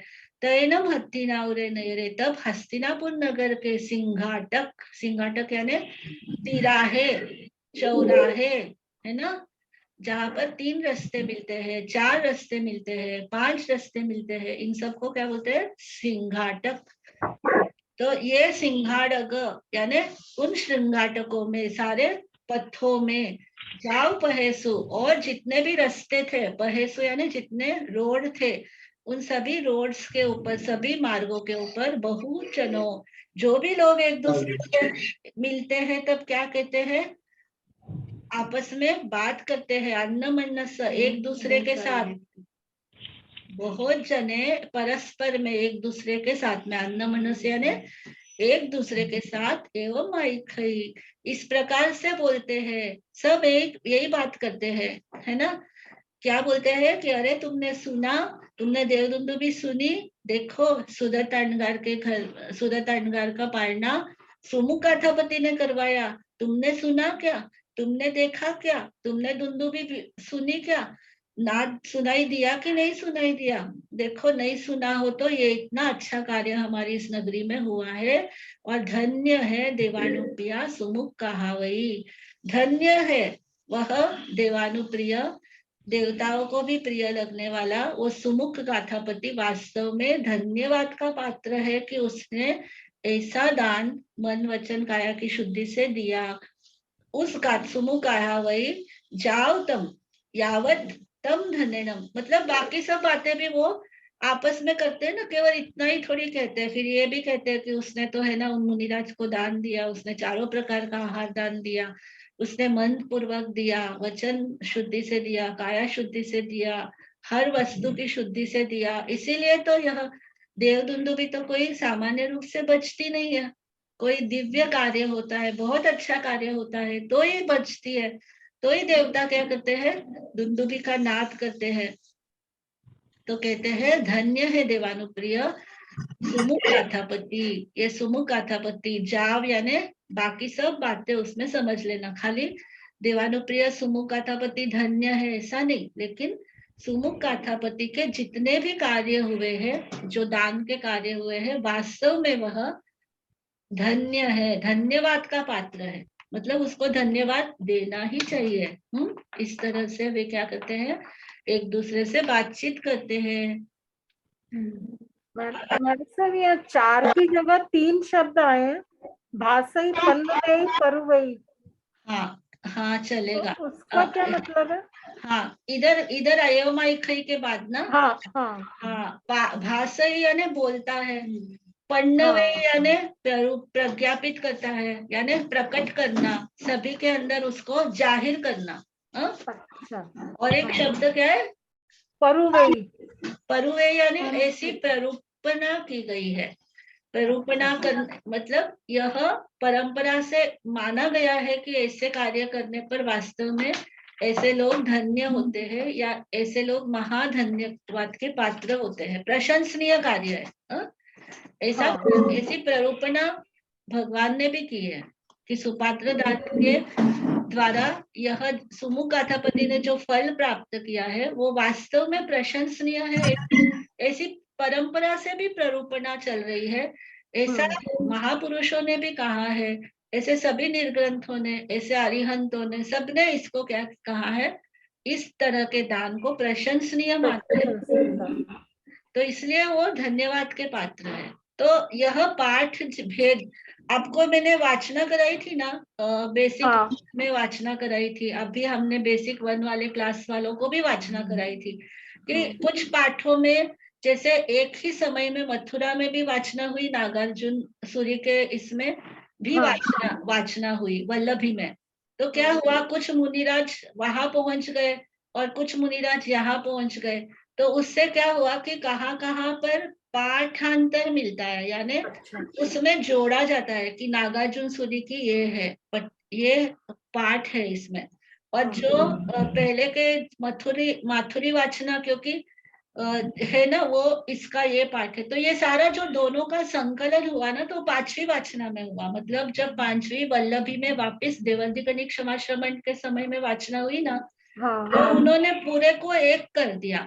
तैनम हत्तिनाउरे नयरे, तब हस्तिनापुर नगर के सिंघाटक यानी तिराहे, चौराहे, है ना, जहाँ पर 3 रास्ते मिलते हैं, 4 रास्ते मिलते हैं, 5 रास्ते मिलते हैं, इन सबको क्या बोलते हैं, सिंघाटक। तो ये सिंघाड़क यानी उन श्रृंगाटकों में, सारे पथों में, जाओ पहेसु, और जितने भी रास्ते थे, पहेसु यानी जितने रोड थे, उन सभी रोड्स के ऊपर, सभी मार्गों के ऊपर बहुचनों, जो भी लोग एक दूसरे से मिलते हैं तब क्या कहते हैं, आपस में बात करते हैं, अन्नमन्नस, एक दूसरे के साथ, बहुत जने परस्पर में एक दूसरे के साथ में, अन्नमन्नस यानी एक दूसरे के साथ, एवं आइखई, इस प्रकार से बोलते हैं, सब एक यही बात करते हैं, है ना। क्या बोलते हैं कि अरे तुमने सुना, तुमने देवदुंदुभी सुनी, देखो सुदत्तांडगार का पालना सुमुख गाथापति ने करवाया, तुमने सुना क्या, तुमने देखा क्या, तुमने दुंदुभी सुनी क्या, नाद सुनाई दिया कि नहीं सुनाई दिया। देखो नहीं सुना हो तो ये इतना अच्छा कार्य हमारी इस नगरी में हुआ है, और धन्य है देवानुप्रिया सुमुख कहावई, धन्य है वह देवानुप्रिय, देवताओं को भी प्रिय लगने वाला वो सुमुख गाथापति वास्तव में धन्यवाद का पात्र है कि उसने ऐसा दान मन वचन काया की शुद्धि से दिया। उस सुमुख कहावई जाओ तम यावत तम धन्यनम, मतलब बाकी सब बातें भी वो आपस में करते हैं ना, केवल इतना ही थोड़ी कहते हैं, फिर ये भी कहते हैं कि उसने तो है ना उन मुनिराज को दान दिया, उसने चारों प्रकार का आहार दान दिया, उसने मन पूर्वक दिया, वचन शुद्धि से दिया, काया शुद्धि से दिया, हर वस्तु की शुद्धि से दिया, इसीलिए तो यह देवदुंदुभी तो कोई सामान्य रूप से बचती नहीं है, कोई दिव्य कार्य होता है, बहुत अच्छा कार्य होता है तो ये बचती है, तो ही देवता क्या करते हैं, दुंदुभी का नाद करते हैं। तो कहते हैं धन्य है देवानुप्रिय सुमुख गाथापति, ये सुमुख गाथापति जाव यानी बाकी सब बातें उसमें समझ लेना, खाली देवानुप्रिय सुमुख गाथापति धन्य है ऐसा नहीं, लेकिन सुमुख गाथापति के जितने भी कार्य हुए हैं, जो दान के कार्य हुए हैं, वास्तव में वह धन्य है, धन्यवाद का पात्र है, मतलब उसको धन्यवाद देना ही चाहिए। इस तरह से वे क्या करते हैं, एक दूसरे से बातचीत करते हैं। मैडम सर ये 4 की जगह 3 शब्द आए हैं, भाषई, पन्नवई, परुवई। हाँ हाँ चलेगा। तो उसका क्या मतलब है? हाँ, इधर अयोमाइखई के बाद ना, हाँ हाँ हाँ भाषई यानी बोलता है, पन्नवई यानी प्रज्ञापित करता है, यानी प्रकट करना, सभी के अंदर उसको जाहिर करना। अच्छा। और एक शब्द क्या है, परुवई। परुवे यानी ऐसी प्ररूपना की गई है, प्ररूपना कर मतलब यह परंपरा से माना गया है कि ऐसे कार्य करने पर वास्तव में ऐसे लोग धन्य होते हैं, या ऐसे लोग महाधन्यवाद के पात्र होते हैं, प्रशंसनीय कार्य है। ऐसा ऐसी प्ररूपना भगवान ने भी की है कि सुपात्र दान के द्वारा यह सुमुख गाथापति ने जो फल प्राप्त किया है वो वास्तव में प्रशंसनीय है, ऐसी परंपरा से भी प्ररूपणा चल रही है, ऐसा महापुरुषों ने भी कहा है, ऐसे सभी निर्ग्रंथों ने, ऐसे अरिहंतों ने, सबने इसको क्या कहा है, इस तरह के दान को प्रशंसनीय मानते हैं, तो इसलिए वो धन्यवाद के पात्र है। तो यह पाठ भेद आपको मैंने वाचना कराई थी ना, बेसिक में वाचना कराई थी, अभी हमने बेसिक 1 वाले क्लास वालों को भी वाचना कराई थी कि कुछ पाठों में जैसे एक ही समय में मथुरा में भी वाचना हुई, नागार्जुन सूर्य के इसमें भी वाचना हुई, वल्लभी में। तो क्या हुआ, कुछ मुनिराज वहां पहुंच गए और कुछ मुनिराज यहाँ पहुंच गए, तो उससे क्या हुआ कि कहाँ कहाँ पर पाठांतर मिलता है, यानी उसमें जोड़ा जाता है कि नागार्जुन सूर्य की ये है, ये पाठ है इसमें, और जो पहले के माथुरी वाचना क्योंकि है ना, वो इसका ये पाठ है, तो ये सारा जो दोनों का संकलन हुआ ना, तो 5वीं वाचना में हुआ, मतलब जब 5वीं वल्लभी में वापिस देवंदिकनिक क्षमाश्रमण के समय में वाचना हुई ना, तो उन्होंने पूरे को एक कर दिया।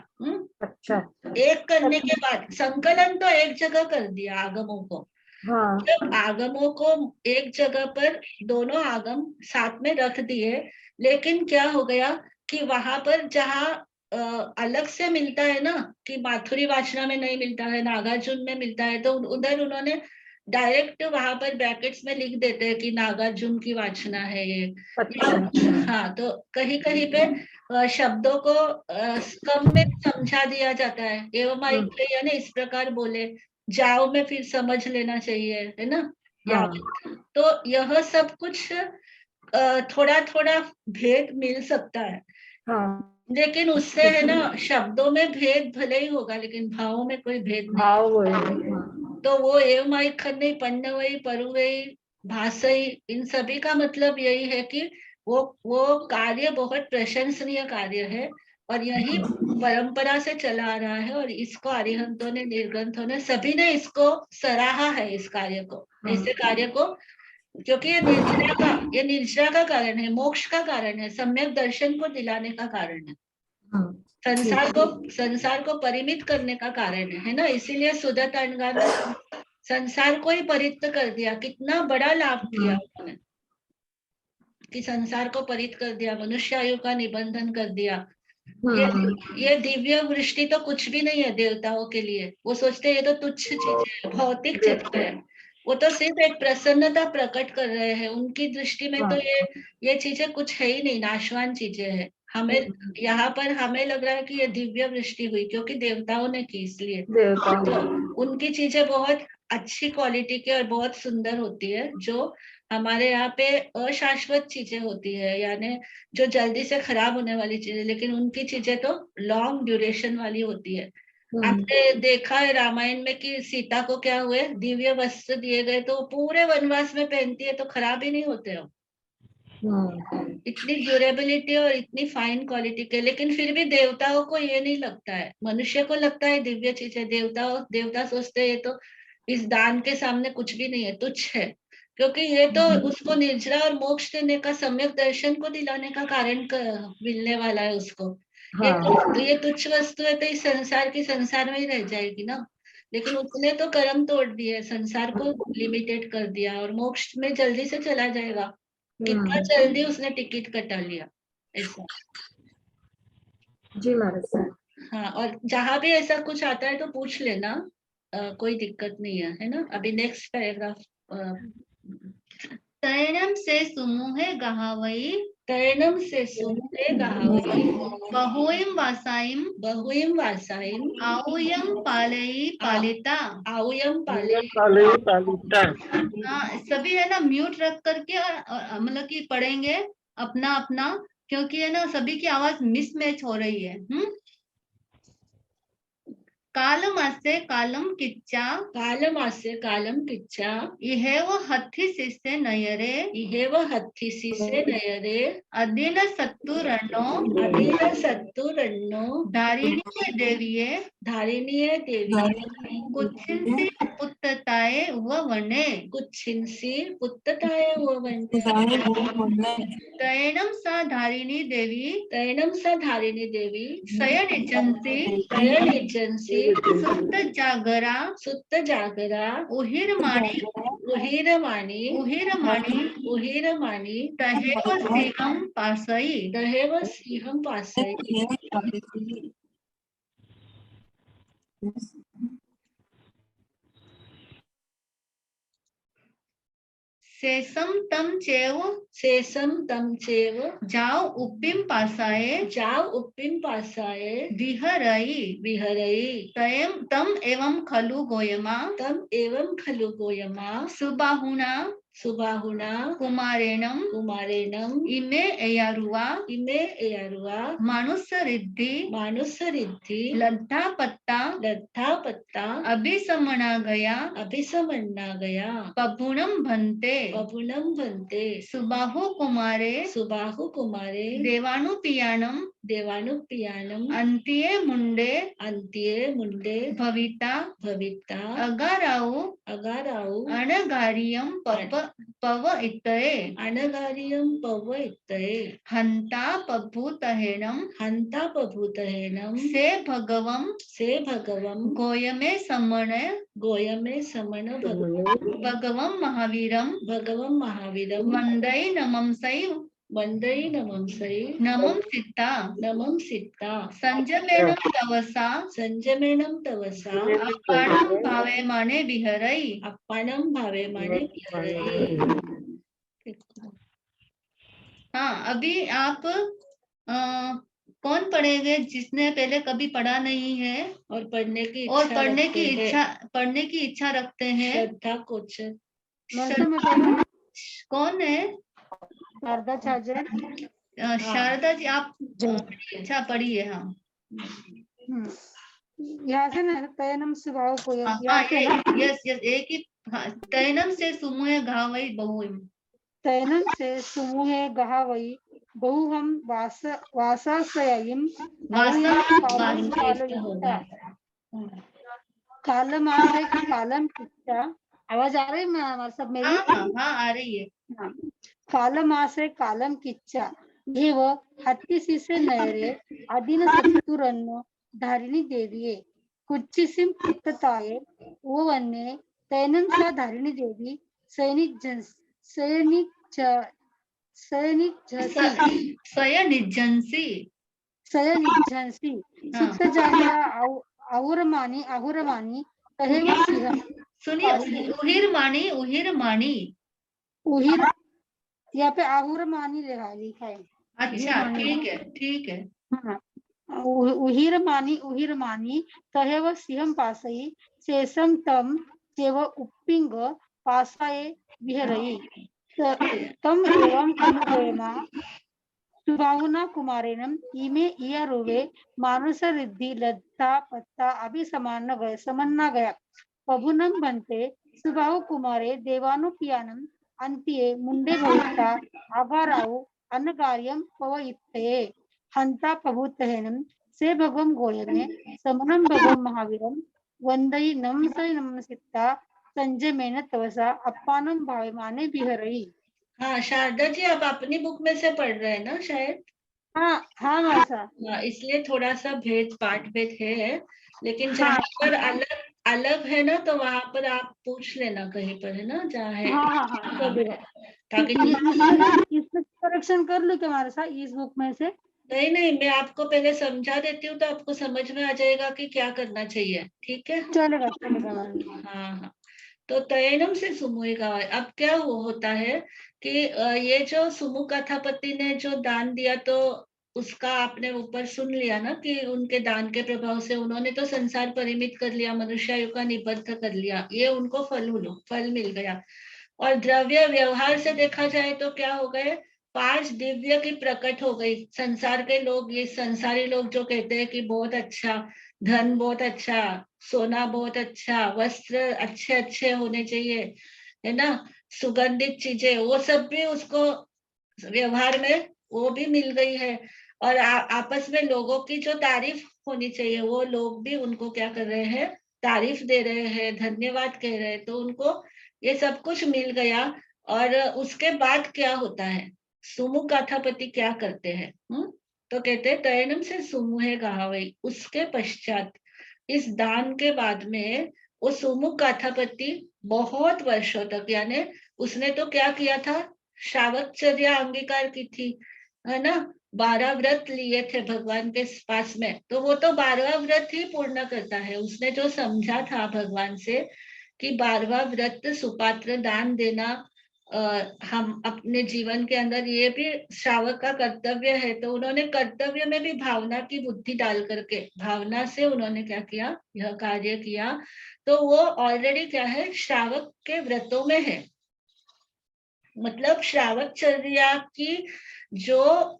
अच्छा। एक करने के बाद संकलन तो एक जगह कर दिया आगमों को, जब आगमों को एक जगह पर दोनों आगम साथ में रख दिए, लेकिन क्या हो गया कि वहां पर जहाँ अलग से मिलता है ना, कि माथुरी वाचना में नहीं मिलता है, नागार्जुन में मिलता है, तो उधर उन्होंने डायरेक्ट वहां पर ब्रैकेट्स में लिख देते हैं कि नागार्जुन की वाचना है ये। हाँ, तो कहीं कहीं पे शब्दों को कम में समझा दिया जाता है, एवं यानी इस प्रकार बोले, जाओ में फिर समझ लेना चाहिए, है ना। तो यह सब कुछ थोड़ा थोड़ा भेद मिल सकता है, लेकिन उससे है ना शब्दों में भेद भले ही होगा, लेकिन भावों में कोई भेद नहीं। तो वो एवं खन्ने, पन्नवई, परुवई, भाषई, इन सभी का मतलब यही है कि वो कार्य बहुत प्रशंसनीय कार्य है, और यही परंपरा से चला आ रहा है, और इसको अरिहंतों ने, निर्ग्रंथों ने, सभी ने इसको सराहा है, इस कार्य को, ऐसे कार्य को, क्योंकि ये निर्जरा का कारण है, मोक्ष का कारण है, सम्यक दर्शन को दिलाने का कारण है, संसार को परिमित करने का कारण है ना। इसीलिए सुदत अणगा ने संसार को ही परित कर दिया, कितना बड़ा लाभ किया उन्होंने, कि संसार को परित कर दिया, मनुष्य आयु का निबंधन कर दिया। ये दिव्य वृष्टि तो कुछ भी नहीं है देवताओं के लिए, वो सोचते ये तो तुच्छ चीज है, भौतिक चीज है, वो तो सिर्फ एक प्रसन्नता प्रकट कर रहे हैं, उनकी दृष्टि में तो ये चीजें कुछ है ही नहीं, नाशवान चीजें हैं। हमें यहाँ पर हमें लग रहा है कि ये दिव्य वृष्टि हुई क्योंकि देवताओं ने की, इसलिए देवता तो उनकी चीजें बहुत अच्छी क्वालिटी की और बहुत सुंदर होती है। जो हमारे यहाँ पे अशाश्वत चीजें होती है, यानी जो जल्दी से खराब होने वाली चीजें, लेकिन उनकी चीजें तो लॉन्ग ड्यूरेशन वाली होती है। आपने देखा है रामायण में कि सीता को क्या हुए, दिव्य वस्त्र दिए गए तो वो पूरे वनवास में पहनती है तो खराब ही नहीं होते हो। इतनी ड्यूरेबिलिटी और इतनी फाइन क्वालिटी के, लेकिन फिर भी देवताओं को ये नहीं लगता है। मनुष्य को लगता है दिव्य चीज है, देवता सोचते हैं ये तो इस दान के सामने कुछ भी नहीं है, तुच्छ है, क्योंकि ये तो उसको निर्जरा और मोक्ष देने का, सम्यक दर्शन को दिलाने का कारण मिलने वाला है उसको। ये तुच्छ वस्तु है तो इस संसार की संसार में ही रह जाएगी ना, लेकिन उसने तो कर्म तोड़ दिए, संसार को लिमिटेड कर दिया और मोक्ष में जल्दी से चला जाएगा। कितना जल्दी उसने टिकट कटा लिया ऐसा। जी महाराज। हाँ, और जहां भी ऐसा कुछ आता है तो पूछ लेना, कोई दिक्कत नहीं है ना। अभी नेक्स्ट पैराग्राफ। तैनम से सुमुहे गहावई, तैनम से सुमुहे गहावई, बहुयम वासाइम, बहुयम वासाइम, आउयम पालई पालिता, आउयम पालई पालिता। हाँ, सभी है ना म्यूट रख करके और मतलब कि पढ़ेंगे अपना अपना, क्योंकि है ना सभी की आवाज मिसमैच हो रही है। कालमासे कालम किच्चा, कालमासे कालम किच्चा, इहे वो हत्थी सिसे नयरे, इहे वो हत्थी सिसे नयरे, अधीन सत्तु रन्नो, अधीन सत्तु रन्नो, धारिणीय देविये, धारिणीय देविये, कुच्छिंसी पुत्तताये व वने, कुच्छिंसी पुत्तताये व वने, तैनम सा धारिणी देवी, तैनम सा धारिणी देवी, सयनिजंसी, सयनिजंसी, सुत्त जागरा, सुत्त जागरा, उहिरमाणी, उहिरमाणी, उहिरमाणी, उहिरमाणी, तहेव सिंहम पासई, तहेव सिंहम पासई। शेषम तम चेव, शेषम तम चेव, जाओ उप्पिम पासाए, जाओ उप्पिम पासाए, विहरई, विहरई, तयम तम एवं खलु गोयमा, तम एवं खलु गोयमा, सुबाहुना, सुबाहुना, कुमारेणम, कुमारेणम, इमे एयारुआ, इमे एयारुआ, मानुष्य रिद्धि, मानुष्य रिद्धि, लद्धा पत्ता, लद्धा पत्ता, अभिसमना गया, अभिसमना गया, पपुणम भन्ते, पपुणम भन्ते, सुबाहु कुमारे, सुबाहु कुमारे, देवानुपियानम, देवानुपियानम, अंत्ये मुंडे, अंत्ये मुंडे, भविता, भविता, अगाराउ, अगाराउ, अनगारियम पव इत्तये, अनगारियम पव इत्तये, हंता पभूतहेनम, हंता पभूतहेनम, से भगवम, से भगवम, गोयमे समन, गोयमे समन भगवम महावीरम, भगवम महावीरम, वंदई नमम सैव, वंदई नमम सैव, नमम सित्ता, नमम सित्ता, संजमेनम तवसा, संजमेनम तवसा, अप्पाणम भावे माने विहरई, अप्पाणम भावे माने विहरई। हाँ, अभी आप कौन पढ़ेंगे जिसने पहले कभी पढ़ा नहीं है और पढ़ने की इच्छा रखते हैं? श्रद्धा कोचर। कौन है? शारदा चार्जर। शारदा जी, आप अच्छा पढ़िए। हाँ, यहाँ से ना तैनम स्वभाव को यस एक ही। तैनम से सुमुहे घावई बहुम, तैनम से सुमुहे गहावई बहुहम वासासयिम कालमासे कालम किच्चा। आवाज आ रही है सब मेरी? हाँ आ रही है। कालमासे कालम किच्चा, ये वो हत्ती सिसे नयरे, अधीन सत्तुरन्नो, धारिणी देविये, कुच्चिसिम पुत्तताये वो वन्ने, तैनम सा धारिणी देवी, सयनिजंसी, सुत्त जागरा, आहुरमानी, आहुरमानी, तहेव सिंहम। सुनिए, उहिरमानी, उहिरमानी, उहिर यहाँ पे आहुरमानी लिखा है। अच्छा ठीक है हाँ, उहिरमानी तहेव सिंहं पासई शेषम तम चेव उप्पिंग पासाए विहरई तम एवं अनुभवेमा सुबाहुना कुमारेणम इमे इयरुवे मानुष रिद्धि लद्धा पत्ता अभी समन्ना गया प्रभुनम बनते सुबाहु कुमारे देवानुपियानम अंतिये मुंडे भविष्या आगाराउ अनगार्यम पवइत्ते हंता प्रभुतहेनम से भगवम गोयने समनम भगवम महावीरम वंदई नमसिता संजय मेन तवसा अप्पानम भावे माने बिहरई। हाँ शारदा जी, आप अपनी बुक में से पढ़ रहे हैं ना शायद? हाँ मासा। हाँ, इसलिए थोड़ा सा पाठ भेद है, लेकिन जहाँ पर अलग अलग है ना तो वहां पर आप पूछ लेना कहीं पर, है ना जहाँ है। ताकि इसमें करेक्शन कर लो क्या हमारे साथ इस बुक में से? नहीं, मैं आपको पहले समझा देती हूँ तो आपको समझ में आ जाएगा कि क्या करना चाहिए। ठीक है, चलेगा। हाँ। तो तयनम से सुमुह का अब क्या होता है कि ये जो सुमुह कथापति ने जो दान दिया तो उसका आपने ऊपर सुन लिया ना कि उनके दान के प्रभाव से उन्होंने तो संसार परिमित कर लिया, मनुष्यायु का निबद्ध कर लिया, ये उनको फल मिल गया। और द्रव्य व्यवहार से देखा जाए तो क्या हो गए, 5 दिव्य की प्रकट हो गई। संसार के लोग, ये संसारी लोग जो कहते हैं कि बहुत अच्छा धन, बहुत अच्छा सोना, बहुत अच्छा वस्त्र, अच्छे अच्छे होने चाहिए, है ना, सुगंधित चीजें, वो सब भी उसको व्यवहार में वो भी मिल गई है। और आपस में लोगों की जो तारीफ होनी चाहिए वो लोग भी उनको क्या कर रहे हैं, तारीफ दे रहे हैं, धन्यवाद कह रहे हैं, तो उनको ये सब कुछ मिल गया। और उसके बाद क्या होता है, सुमुह कथापति क्या करते हैं, तो कहते हैं तयनम से सुमुहे गावई। उसके पश्चात इस दान के बाद में वो सुमुह कथापति बहुत वर्षों तक, यानी उसने तो क्या किया था, श्रावकचर्या अंगीकार की थी, है ना, 12 व्रत लिए थे भगवान के पास में, तो वो तो 12वां व्रत ही पूर्ण करता है। उसने जो समझा था भगवान से कि 12वां व्रत सुपात्र दान देना हम अपने जीवन के अंदर ये भी श्रावक का कर्तव्य है, तो उन्होंने कर्तव्य में भी भावना की बुद्धि डाल करके भावना से उन्होंने क्या किया, यह कार्य किया। तो वो ऑलरेडी क्या है, श्रावक के व्रतों में है। मतलब श्रावकचर्या की जो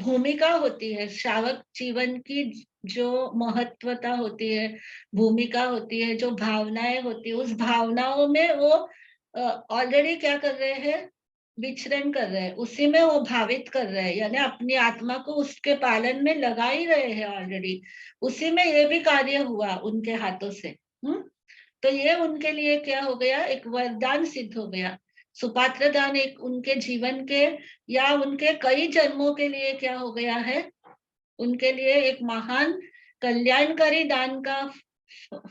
भूमिका होती है, श्रावक जीवन की जो महत्वता होती है, भूमिका होती है, जो भावनाएं होती है, उस भावनाओं में वो ऑलरेडी क्या कर रहे हैं, विचरण कर रहे हैं, उसी में वो भावित कर रहे हैं, यानी अपनी आत्मा को उसके पालन में लगा ही रहे हैं ऑलरेडी। उसी में ये भी कार्य हुआ उनके हाथों से। तो ये उनके लिए क्या हो गया, एक वरदान सिद्ध हो गया। सुपात्र दान एक उनके जीवन के या उनके कई जन्मों के लिए क्या हो गया है, उनके लिए एक महान कल्याणकारी दान का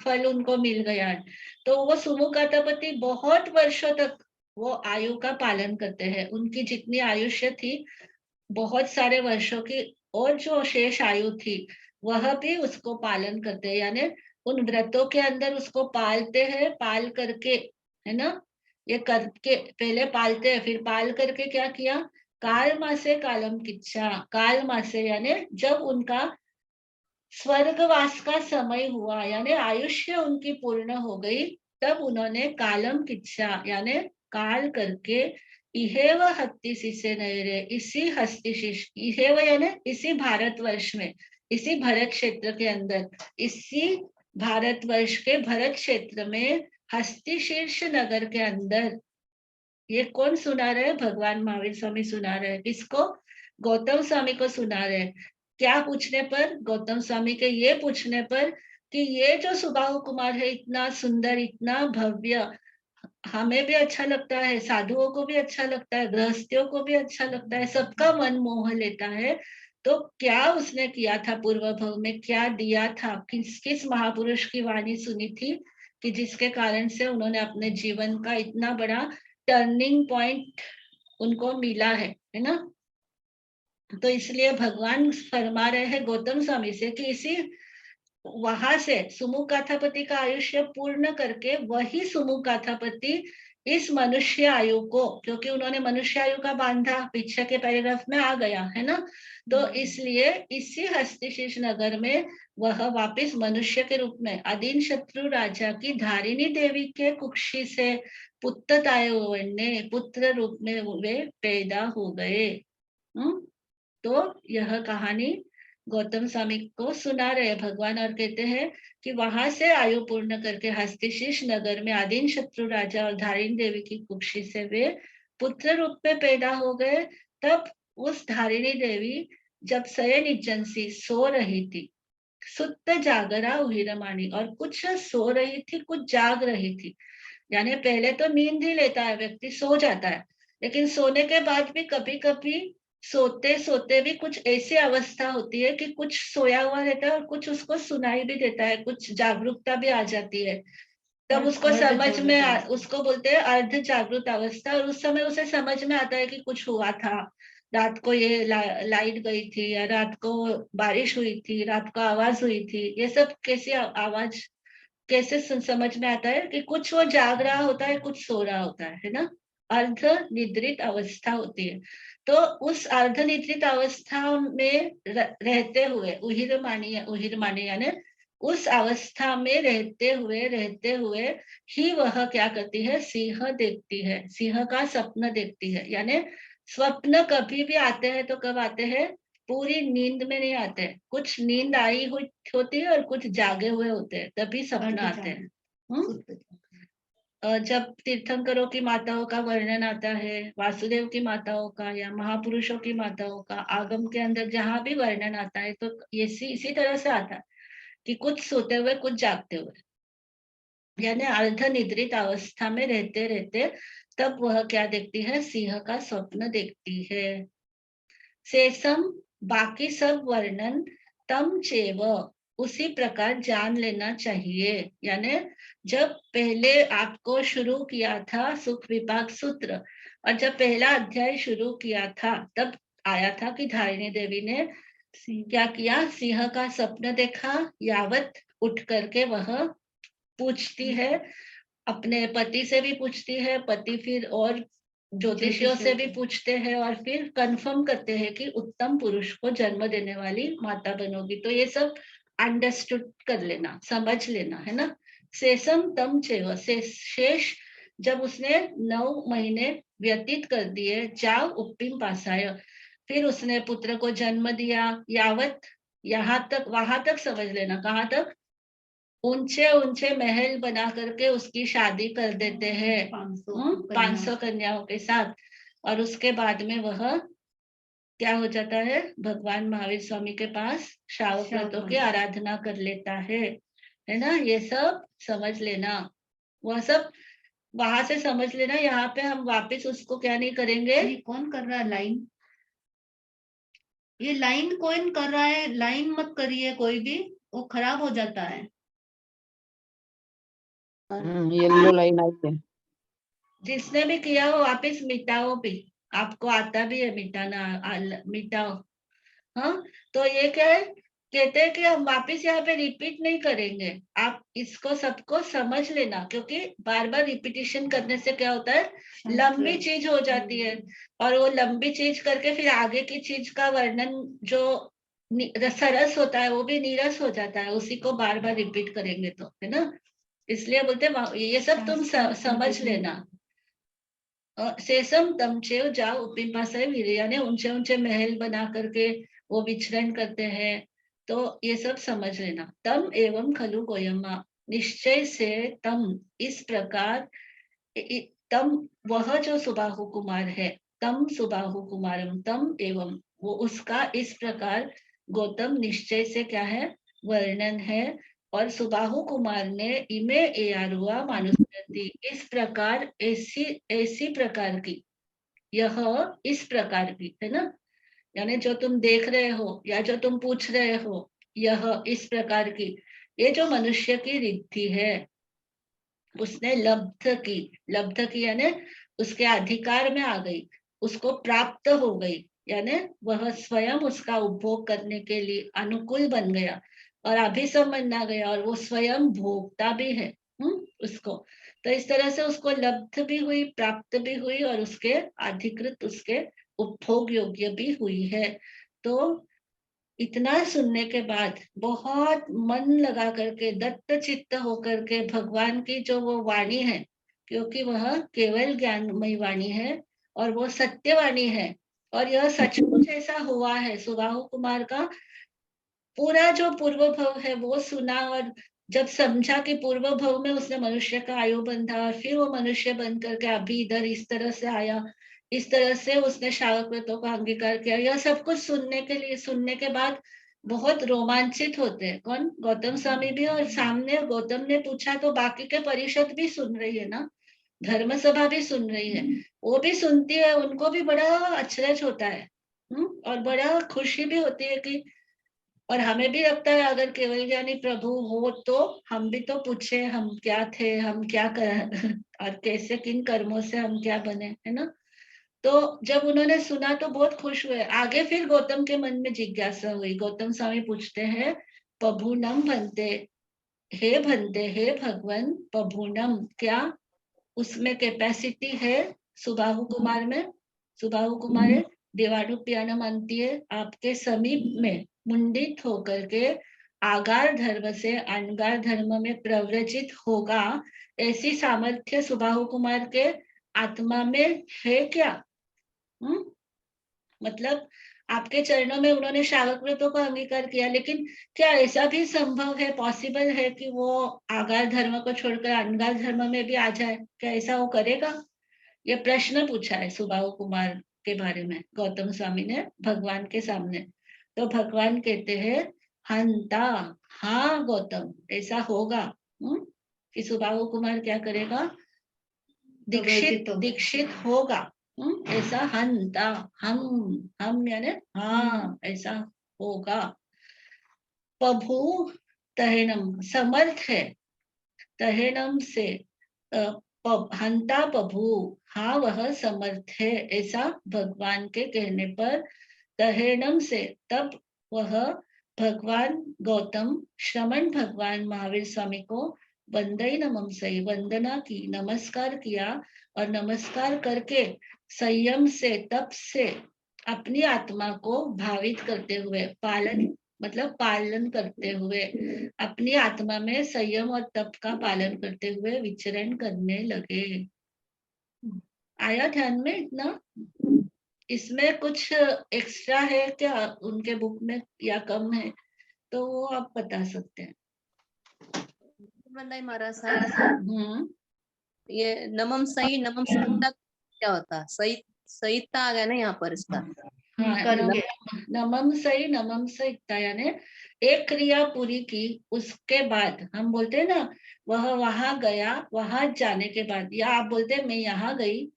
फल उनको मिल गया है। तो वो सुमुह कथापति बहुत वर्षों तक वो आयु का पालन करते हैं। उनकी जितनी आयुष्य थी बहुत सारे वर्षों की, और जो शेष आयु थी वह भी उसको पालन करते हैं, यानी उन व्रतों के अंदर उसको पालते हैं, पाल करके, है ना, ये करके पहले पालते हैं, फिर पाल करके क्या किया, काल मासे कालम किच्छा, काल मासे यानी जब उनका स्वर्गवास का समय हुआ, यानी आयुष्य उनकी पूर्ण हो गई, तब उन्होंने कालम किच्छा यानी काल करके इहेव हत्ती से नयरे, इसी हस्तिशीष, इहेव यानी इसी भारतवर्ष में, इसी भरत क्षेत्र के अंदर, इसी भारतवर्ष के भरत क्षेत्र में हस्तिशीर्ष नगर के अंदर, ये कौन सुना रहे, भगवान महावीर स्वामी सुना रहे, किसको, गौतम स्वामी को सुना रहे। क्या पूछने पर, गौतम स्वामी के ये पूछने पर कि ये जो सुबाहु कुमार है इतना सुंदर, इतना भव्य, हमें भी अच्छा लगता है, साधुओं को भी अच्छा लगता है, गृहस्थियों को भी अच्छा लगता है, सबका मन मोह लेता है, तो क्या उसने किया था पूर्व भव में, क्या दिया था, किस महापुरुष की वाणी सुनी थी कि जिसके कारण से उन्होंने अपने जीवन का इतना बड़ा टर्निंग पॉइंट उनको मिला है ना। तो इसलिए भगवान फरमा रहे हैं गौतम स्वामी से कि इसी वहां से सुमुह कथापति का आयुष्य पूर्ण करके वही सुमुह कथापति इस मनुष्य आयु को, क्योंकि उन्होंने मनुष्य आयु का बांधा पीछे के पैराग्राफ में आ गया है ना, तो इसलिए इसी हस्तिशीष नगर में वह वापिस मनुष्य के रूप में अधीन शत्रु राजा की धारिणी देवी के कुक्षी से पुत्र रूप में वे पैदा हो गए। तो यह कहानी गौतम स्वामी को सुना रहे भगवान और कहते हैं कि वहां से आयु पूर्ण करके हस्तिशीष नगर में अधीन शत्रु राजा और धारिणी देवी की कुक्षी से वे पुत्र रूप में पैदा हो गए। तब उस धारिणी देवी जब शयन इज्जंसी सो रही थी, सुत्त जागरा उहिरमाणी, और कुछ सो रही थी कुछ जाग रही थी, यानी पहले तो नींद ही लेता है व्यक्ति, सो जाता है, लेकिन सोने के बाद भी कभी कभी सोते सोते भी कुछ ऐसी अवस्था होती है कि कुछ सोया हुआ रहता है और कुछ उसको सुनाई भी देता है, कुछ जागरूकता भी आ जाती है। तब उसको समझ में उसको बोलते हैं अर्ध जागृत अवस्था, और उस समय उसे समझ में आता है कि कुछ हुआ था, रात को ये लाइट गई थी, या रात को बारिश हुई थी, रात को आवाज हुई थी, ये सब कैसी आवाज कैसे समझ में आता है कि कुछ वो जाग रहा होता है कुछ सो रहा होता है ना, अर्ध निद्रित अवस्था होती है। तो उस अर्ध निद्रित अवस्था में रहते हुए उहिर मानी यानी उस अवस्था में रहते हुए ही वह क्या करती है, सिंह देखती है, सिंह का स्वप्न देखती है। यानी स्वप्न कभी भी आते हैं तो कब आते हैं, पूरी नींद में नहीं आते, कुछ नींद आई हुई होती है और कुछ जागे हुए होते हैं, तभी सपना आते हैं। जब तीर्थंकरों की माताओं का वर्णन आता है, वासुदेव की माताओं का या महापुरुषों की माताओं का आगम के अंदर जहां भी वर्णन आता है तो ये इसी तरह से आता है कि कुछ सोते हुए कुछ जागते हुए, यानी अर्ध निद्रित अवस्था में रहते रहते तब वह क्या देखती है, सिंह का स्वप्न देखती है। शेषम बाकी सब वर्णन तम चेव उसी प्रकार जान लेना चाहिए। यानी जब पहले आपको शुरू किया था सुख विपाक सूत्र, और जब पहला अध्याय शुरू किया था तब आया था कि धारिणी देवी ने क्या किया, सिंह का स्वप्न देखा, यावत उठ करके वह पूछती है, अपने पति से भी पूछती है, पति फिर और ज्योतिषियों से भी पूछते हैं और फिर कंफर्म करते हैं कि उत्तम पुरुष को जन्म देने वाली माता बनोगी। तो ये सब अंडरस्टूड कर लेना, समझ लेना है ना। शेषम तम चेव, शेष जब उसने 9 महीने व्यतीत कर दिए, जाओ उप्पिम पासाय, फिर उसने पुत्र को जन्म दिया, यावत यहाँ तक, वहां तक समझ लेना, कहाँ तक, ऊंचे ऊंचे महल बना करके उसकी शादी कर देते हैं 500 कन्याओं के साथ, और उसके बाद में वह क्या हो जाता है, भगवान महावीर स्वामी के पास श्रावक व्रतों की आराधना कर लेता है ना। ये सब समझ लेना, वह सब वहां से समझ लेना। यहाँ पे हम वापस उसको क्या नहीं करेंगे। ये कौन कर रहा है लाइन, ये लाइन कौन कर रहा है, लाइन मत करिए कोई भी, वो खराब हो जाता है। येलो लाइन आई है, जिसने भी किया हो वापस मिटाओ भी, आपको आता भी है मिटाना, मिटाओ। हाँ, तो ये क्या है, कहते हैं कि हम वापस यहाँ पे रिपीट नहीं करेंगे, आप इसको सबको समझ लेना, क्योंकि बार बार रिपीटिशन करने से क्या होता है, लंबी चीज हो जाती है, और वो लंबी चीज करके फिर आगे की चीज का वर्णन जो सरस होता है वो भी नीरस हो जाता है, उसी को बार बार रिपीट करेंगे तो, है ना। इसलिए बोलते ये सब तुम समझ लेना। शेषम तमचेव जाओ उपिन पासाय वीर, यानी ऊंचे ऊंचे महल बना करके वो विचरण करते हैं, तो ये सब समझ लेना। तम एवं खलु गोयमा, निश्चय से तम इस प्रकार, तम वह जो सुबाहु कुमार है, तम सुबाहु कुमारम, तम एवं वो उसका इस प्रकार गौतम निश्चय से क्या है, वर्णन है। और सुबाहु कुमार ने इमे एयारुआ मानुस्मृति, इस प्रकार ऐसी प्रकार की, यह इस प्रकार की, है ना, यानी जो तुम देख रहे हो या जो तुम पूछ रहे हो, यह इस प्रकार की, ये जो मनुष्य की रिद्धि है उसने लब्ध की यानी उसके अधिकार में आ गई, उसको प्राप्त हो गई, यानी वह स्वयं उसका उपभोग करने के लिए अनुकूल बन गया और अभिसमन्ना गया, और वो स्वयं भोगता भी है उसको। तो इस तरह से उसको लब्ध भी हुई, प्राप्त भी हुई और उसके अधिकृत, उसके उपभोग योग्य भी हुई है। तो इतना सुनने के बाद बहुत मन लगा करके, दत्त चित्त होकर के भगवान की जो वो वाणी है, क्योंकि वह केवल ज्ञानमयी वाणी है और वो सत्यवाणी है, और यह सचमुच ऐसा हुआ है। सुबाहु कुमार का पूरा जो पूर्व भव है वो सुना, और जब समझा कि पूर्व भव में उसने मनुष्य का आयु बंधा और फिर वो मनुष्य बन करके अभी इधर इस तरह से आया, इस तरह से उसने श्रावक व्रतों का अंगीकार किया, यह सब कुछ सुनने के बाद बहुत रोमांचित होते हैं। कौन? गौतम स्वामी भी, और सामने गौतम ने पूछा तो बाकी के परिषद भी सुन रही है ना, धर्म सभा भी सुन रही है, वो भी सुनती है, उनको भी बड़ा अचरज होता है और बड़ा खुशी भी होती है कि, और हमें भी लगता है अगर केवल ज्ञानी प्रभु हो तो हम भी तो पूछे हम क्या थे, हम क्या कर और कैसे, किन कर्मों से हम क्या बने, है ना। तो जब उन्होंने सुना तो बहुत खुश हुए। आगे फिर गौतम के मन में जिज्ञासा हुई। गौतम स्वामी पूछते हैं, प्रभुनम भन्ते, हे भन्ते, हे भगवान, प्रभुनम, क्या उसमें कैपेसिटी है सुबाहु कुमार में? सुबाहु कुमार देवानुप्यान मानती है, आपके समीप में मुंडित होकर के आगार धर्म से अनगार धर्म में प्रव्रजित होगा, ऐसी सामर्थ्य सुबाहु कुमार के आत्मा में है क्या? मतलब आपके चरणों में उन्होंने श्रावक व्रतों का अंगीकार किया, लेकिन क्या ऐसा भी संभव है, पॉसिबल है कि वो आगार धर्म को छोड़कर अनगार धर्म में भी आ जाए? क्या ऐसा वो करेगा? ये प्रश्न पूछा है सुबाहु कुमार के बारे में गौतम स्वामी ने भगवान के सामने। तो भगवान कहते हैं, हंता, हाँ गौतम, ऐसा होगा कि सुबाहु कुमार क्या करेगा? दीक्षित होगा। ऐसा हंता, हम यानी हाँ, ऐसा होगा। प्रभु तहेनम, समर्थ है, तहेनम से हंता प्रभु, हाँ वह समर्थ है, ऐसा भगवान के कहने पर तहेनम से तब वह भगवान गौतम श्रमण भगवान महावीर स्वामी को वंदई नमम सही, वंदना की, नमस्कार किया, और नमस्कार करके संयम से, तप से अपनी आत्मा को भावित करते हुए, पालन करते हुए, अपनी आत्मा में संयम और तप का पालन करते हुए विचरण करने लगे। आया ध्यान में इतना? इसमें कुछ एक्स्ट्रा है क्या उनके बुक में या कम है तो वो आप बता सकते हैं। महाराज साहब, ये नमम सही, नमम संहिता क्या होता है? संहिता आ गया ना यहाँ पर इसका। हाँ, नमम सही, नमम संहिता यानी एक क्रिया पूरी की, उसके बाद हम बोलते हैं ना, वह वहां गया, वहां जाने के बाद, या आप बोलते हैं मैं यहाँ गई,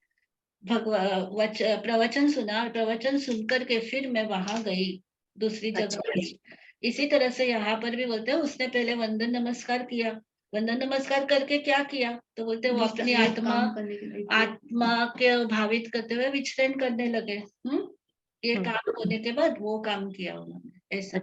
प्रवचन सुना, प्रवचन सुनकर के फिर मैं वहां गई दूसरी जगह। इसी तरह से यहाँ पर भी बोलते हैं उसने पहले वंदन नमस्कार किया, वंदन नमस्कार करके क्या किया तो बोलते वो अपनी आत्मा के भावित करते हुए विचरण करने लगे। ये काम होने के बाद वो काम किया उन्होंने, ऐसा।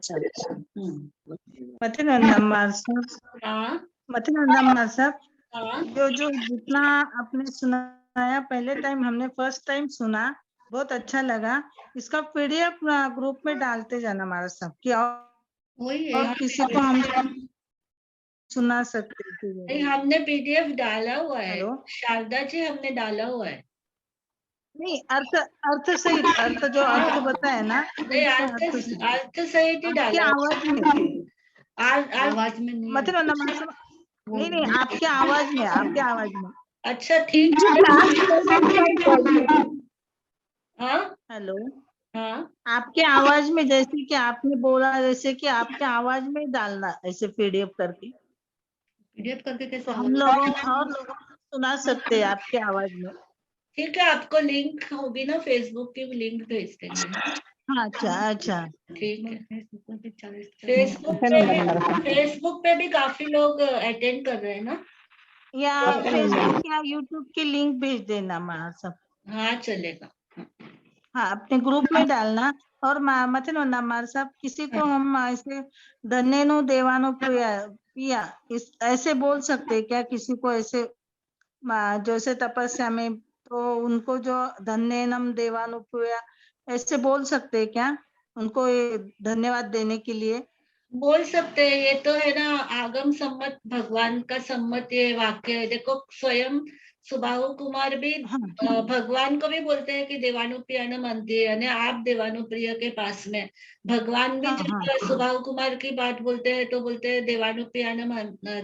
जो जितना आपने सुनाया पहले टाइम, हमने फर्स्ट टाइम सुना, बहुत अच्छा लगा। इसका पीडीएफ ग्रुप में डालते जाना हमारा सब की, और किसी को हम सुना सकते हैं। हमने पीडीएफ डाला हुआ है शारदा जी, हमने डाला हुआ है। नहीं, अर्थ सहित, अर्थ जो अर्थ बताया ना, अर्थ सहित ही डाला। आवाज में नहीं, मतलब नहीं, आपके आवाज में, आपके आवाज में। अच्छा ठीक है। हेलो, हाँ, आपके आवाज में, जैसे कि आपने बोला, जैसे कि आपके आवाज में डालना, ऐसे पीडीएफ करके कैसे तो हम लोगों और लोगों को सुना सकते हैं आपके आवाज में। ठीक है, आपको लिंक होगी ना, फेसबुक की लिंक भेज देंगे। अच्छा ठीक है। फेसबुक पे भी काफी लोग अटेंड कर रहे हैं ना, या फेसबुक या यूट्यूब की लिंक भेज देना हमारा सब। हाँ, चलेगा। हाँ, अपने ग्रुप में डालना। और मतलब हमारे साहब, किसी को हम ऐसे धन्यनु देवानु पिया, इस ऐसे बोल सकते हैं क्या? किसी को ऐसे जैसे तपस्या में, तो उनको जो धन्यनम देवानुपया ऐसे बोल सकते हैं क्या उनको ये धन्यवाद देने के लिए? बोल सकते हैं, ये तो है ना आगम सम्मत, भगवान का सम्मत ये वाक्य है। देखो स्वयं सुबाहु कुमार भी भगवान को भी बोलते हैं कि देवानुप्रिय मनती, यानी आप देवानुप्रिय के पास में। भगवान भी जब सुबाहु कुमार की बात बोलते हैं तो बोलते हैं देवानुप्रिय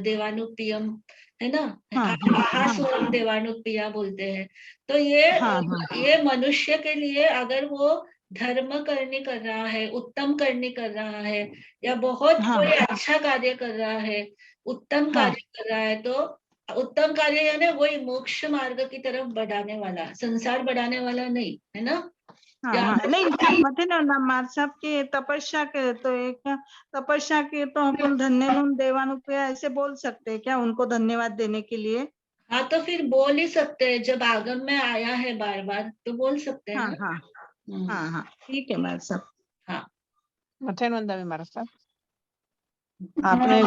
देवानुप्रियम, है ना, आहासुरम देवानुप्रिया बोलते हैं। तो ये मनुष्य के लिए अगर वो धर्म करने कर रहा है, उत्तम करने कर रहा है, या बहुत कोई अच्छा कार्य कर रहा है, उत्तम कार्य कर रहा है, तो उत्तम कार्य यानी वही मोक्ष मार्ग की तरफ बढ़ाने वाला, संसार बढ़ाने वाला नहीं, है ना। नहीं मथे ना मार साहब के तपस्या के, तो एक तपस्या के तो अपन धन्यनम देवानुपया ऐसे बोल सकते हैं क्या उनको धन्यवाद देने के लिए? हाँ, तो फिर बोल ही सकते हैं, जब आगम में आया है बार बार तो बोल सकते हैं। हाँ ठीक है मार साहब। हाँ मथे नंदा में मारा साहब आपने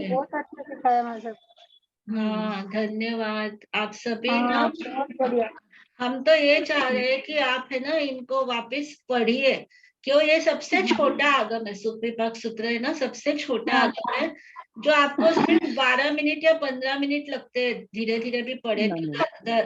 बहुत अच्छा सिखाया मार साहब। हाँ धन्यवाद आप सभी ना। बहुत बढ़िया। हम तो ये चाह रहे हैं कि आप है ना इनको वापस पढ़िए, क्यों ये सबसे छोटा आगम है, सुखविपाक सूत्र है ना, सबसे छोटा आगम है, जो आपको सिर्फ 12 मिनट या 15 मिनट लगते हैं, धीरे धीरे भी पढ़े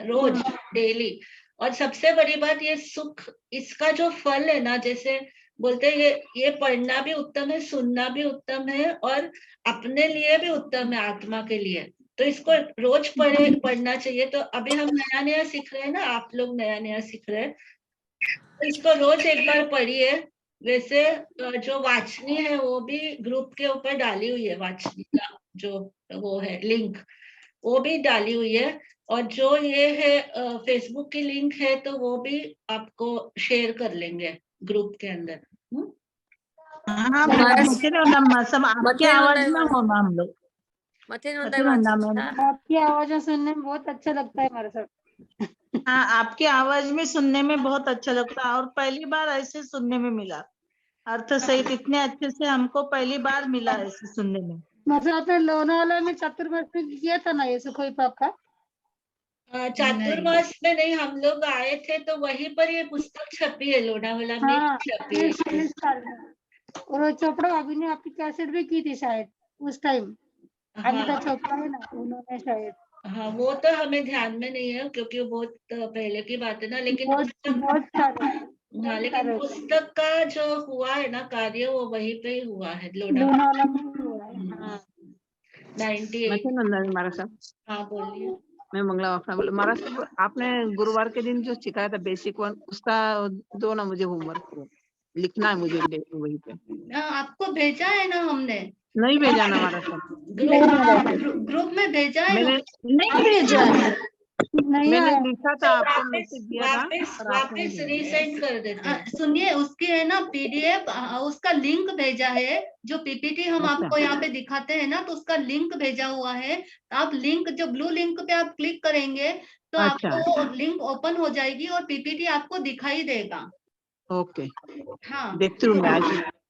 रोज डेली। और सबसे बड़ी बात ये सुख, इसका जो फल है ना, जैसे बोलते हैं ये पढ़ना भी उत्तम है, सुनना भी उत्तम है, और अपने लिए भी उत्तम है, आत्मा के लिए। तो इसको रोज पढ़ना चाहिए। तो अभी हम नया नया सीख रहे हैं ना, आप लोग नया नया सीख रहे हैं, तो इसको रोज एक बार पढ़िए। वैसे जो वाचनी है वो भी ग्रुप के ऊपर डाली हुई है, वाचनी का जो वो है लिंक वो भी डाली हुई है, और जो ये है फेसबुक की लिंक है तो वो भी आपको शेयर कर लेंगे ग्रुप के अंदर। सब आपकी आवाज में होना हम लोग आपकी आवाज सुनने में बहुत अच्छा लगता है हमारे साथ। हाँ आपकी आवाज में सुनने में बहुत अच्छा लगता है, और पहली बार ऐसे सुनने में मिला, अर्थ सहित इतने अच्छे से हमको पहली बार मिला ऐसे सुनने में। मतलब आपने लोनावाला में चतुर्मास में किया था ना ये सुखविपाक का? चातुर्मास में नहीं, हम लोग आए थे तो वहीं पर ये पुस्तक छपी है, लोनावाला में छपी है। और चोपड़ा अभी ने आपकी कैसेट भी की थी शायद उस टाइम। अमिता चोपड़ा है ना, उन्होंने शायद। हाँ वो तो हमें ध्यान में नहीं है क्योंकि वो बहुत पहले की बात है ना, लेकिन हाँ, लेकिन पुस्तक का जो हुआ है ना कार्य वो वहीं पे ही हुआ है, लोनावाला में हुआ है। 98। मारा साहब हाँ बोलिए। मैं मंगला वाफना बोले। महाराज साहब आपने गुरुवार के दिन जो सिखाया था बेसिक वन, उसका दो ना मुझे होमवर्क लिखना है मुझे वहीं पे। आपको भेजा है ना हमने? नहीं भेजा ना महाराज साहब, ग्रुप में भेजा है? नहीं भेजा है, मैंने लिखा था, आपको मैसेज दिया था, वापस रीसेंड कर देते हैं। सुनिए उसकी है ना पीडीएफ, उसका लिंक भेजा है, जो पीपीटी हम आपको यहाँ पे दिखाते हैं ना, तो उसका लिंक भेजा हुआ है। आप लिंक जो ब्लू लिंक पे आप क्लिक करेंगे तो आपको लिंक ओपन हो जाएगी और पीपीटी आपको दिखाई देगा। ओके हाँ देखती हूँ मैं आज।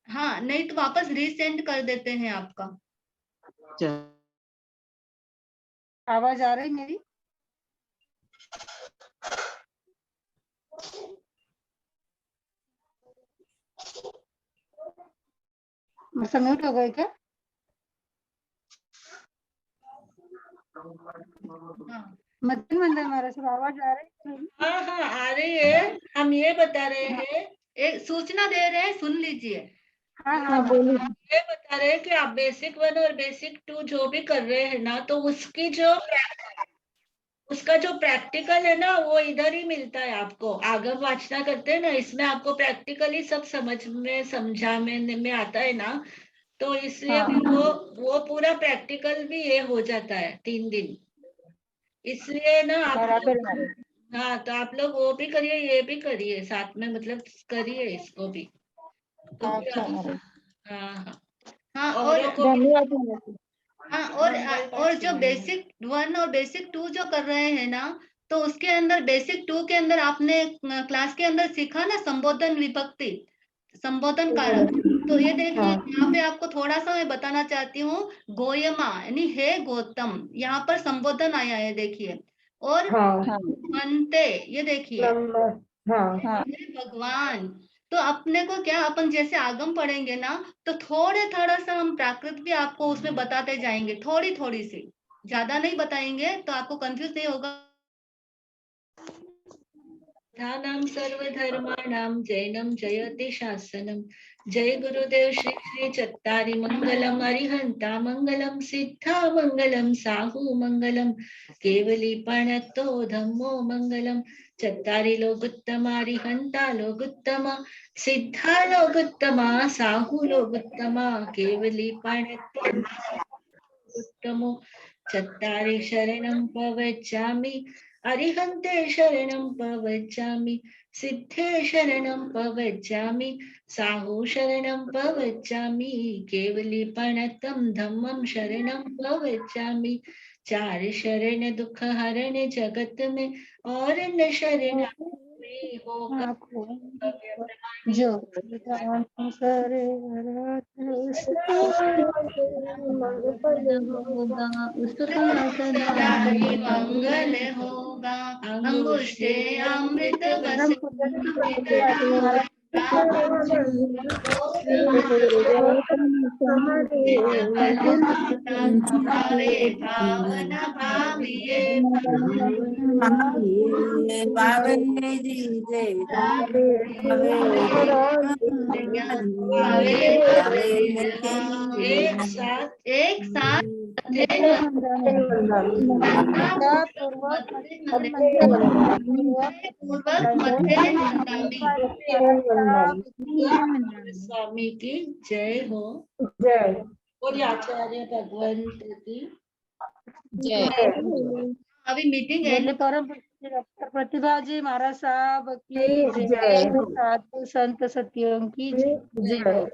हाँ नहीं तो वापस रीसेंड कर देते हैं आपका। आवाज आ रही मेरी? म्यूट हो गए क्या? मध्य मंदिर हमारा सब आवाज आ रही है? हाँ आ रही है। हम ये बता रहे हैं, एक सूचना दे रहे हैं, सुन लीजिए। हाँ बोलिए। ये बता रहे हैं कि आप बेसिक 1 और बेसिक 2 जो भी कर रहे हैं ना, तो उसका जो प्रैक्टिकल है ना वो इधर ही मिलता है आपको। आगम वाचना करते हैं ना, इसमें आपको प्रैक्टिकली सब समझाने में आता है ना, तो इसलिए वो पूरा प्रैक्टिकल भी ये हो जाता है 3 दिन। इसलिए ना आप हाँ तो आप लोग वो भी करिए, ये भी करिए साथ में, मतलब करिए इसको भी। हाँ और जो बेसिक 1 और बेसिक 2 जो कर रहे हैं ना, तो उसके अंदर बेसिक 2 के अंदर आपने क्लास के अंदर सीखा ना संबोधन विभक्ति। संबोधन कारक। तो ये देखिए यहाँ पे आपको थोड़ा सा मैं बताना चाहती हूँ, गोयमा यानी हे गौतम, यहाँ पर संबोधन आया है देखिए। और अंते ये देखिए हे भगवान। तो अपने को क्या, अपन जैसे आगम पढ़ेंगे ना, तो थोड़ा सा हम प्राकृत भी आपको उसमें बताते जाएंगे, थोड़ी थोड़ी सी, ज्यादा नहीं बताएंगे तो आपको कंफ्यूज नहीं होगा। धानां सर्वधर्माणां जैनं जयति शासनम। जय गुरुदेव श्री श्री चत्तारि मंगलम अरिहंता मंगलम सिद्धा मंगलम साहू मंगलम केवली प्रणतो धम्मो मंगलम। चत्तारि लोकोत्तमा अरिहंता लोकोत्तमा सिद्धा लोकोत्तमा साहू लोकोत्तमा केवली प्रणतो उत्तमो। चत्तारि शरणं प्रवचामि अरिहन्ते शरणं प्रवचामि सिद्धे शरणं प्रवचामि साहू शरणं प्रवचामि केवली प्रणतं धम्मं शरणं प्रवचामि। चार शरण दुख हरण जगत में और न शरण में होगा जो मंगल होगा। अंगुष्ठे अमृत भावन भाविये एक साथ स्वामी की जय हो। और आचार्य भगवंत की जय। अभी मीटिंग है। बोले परम डॉक्टर प्रतिभा जी महाराज साहब की जय, साधु संत सत्यों की जय।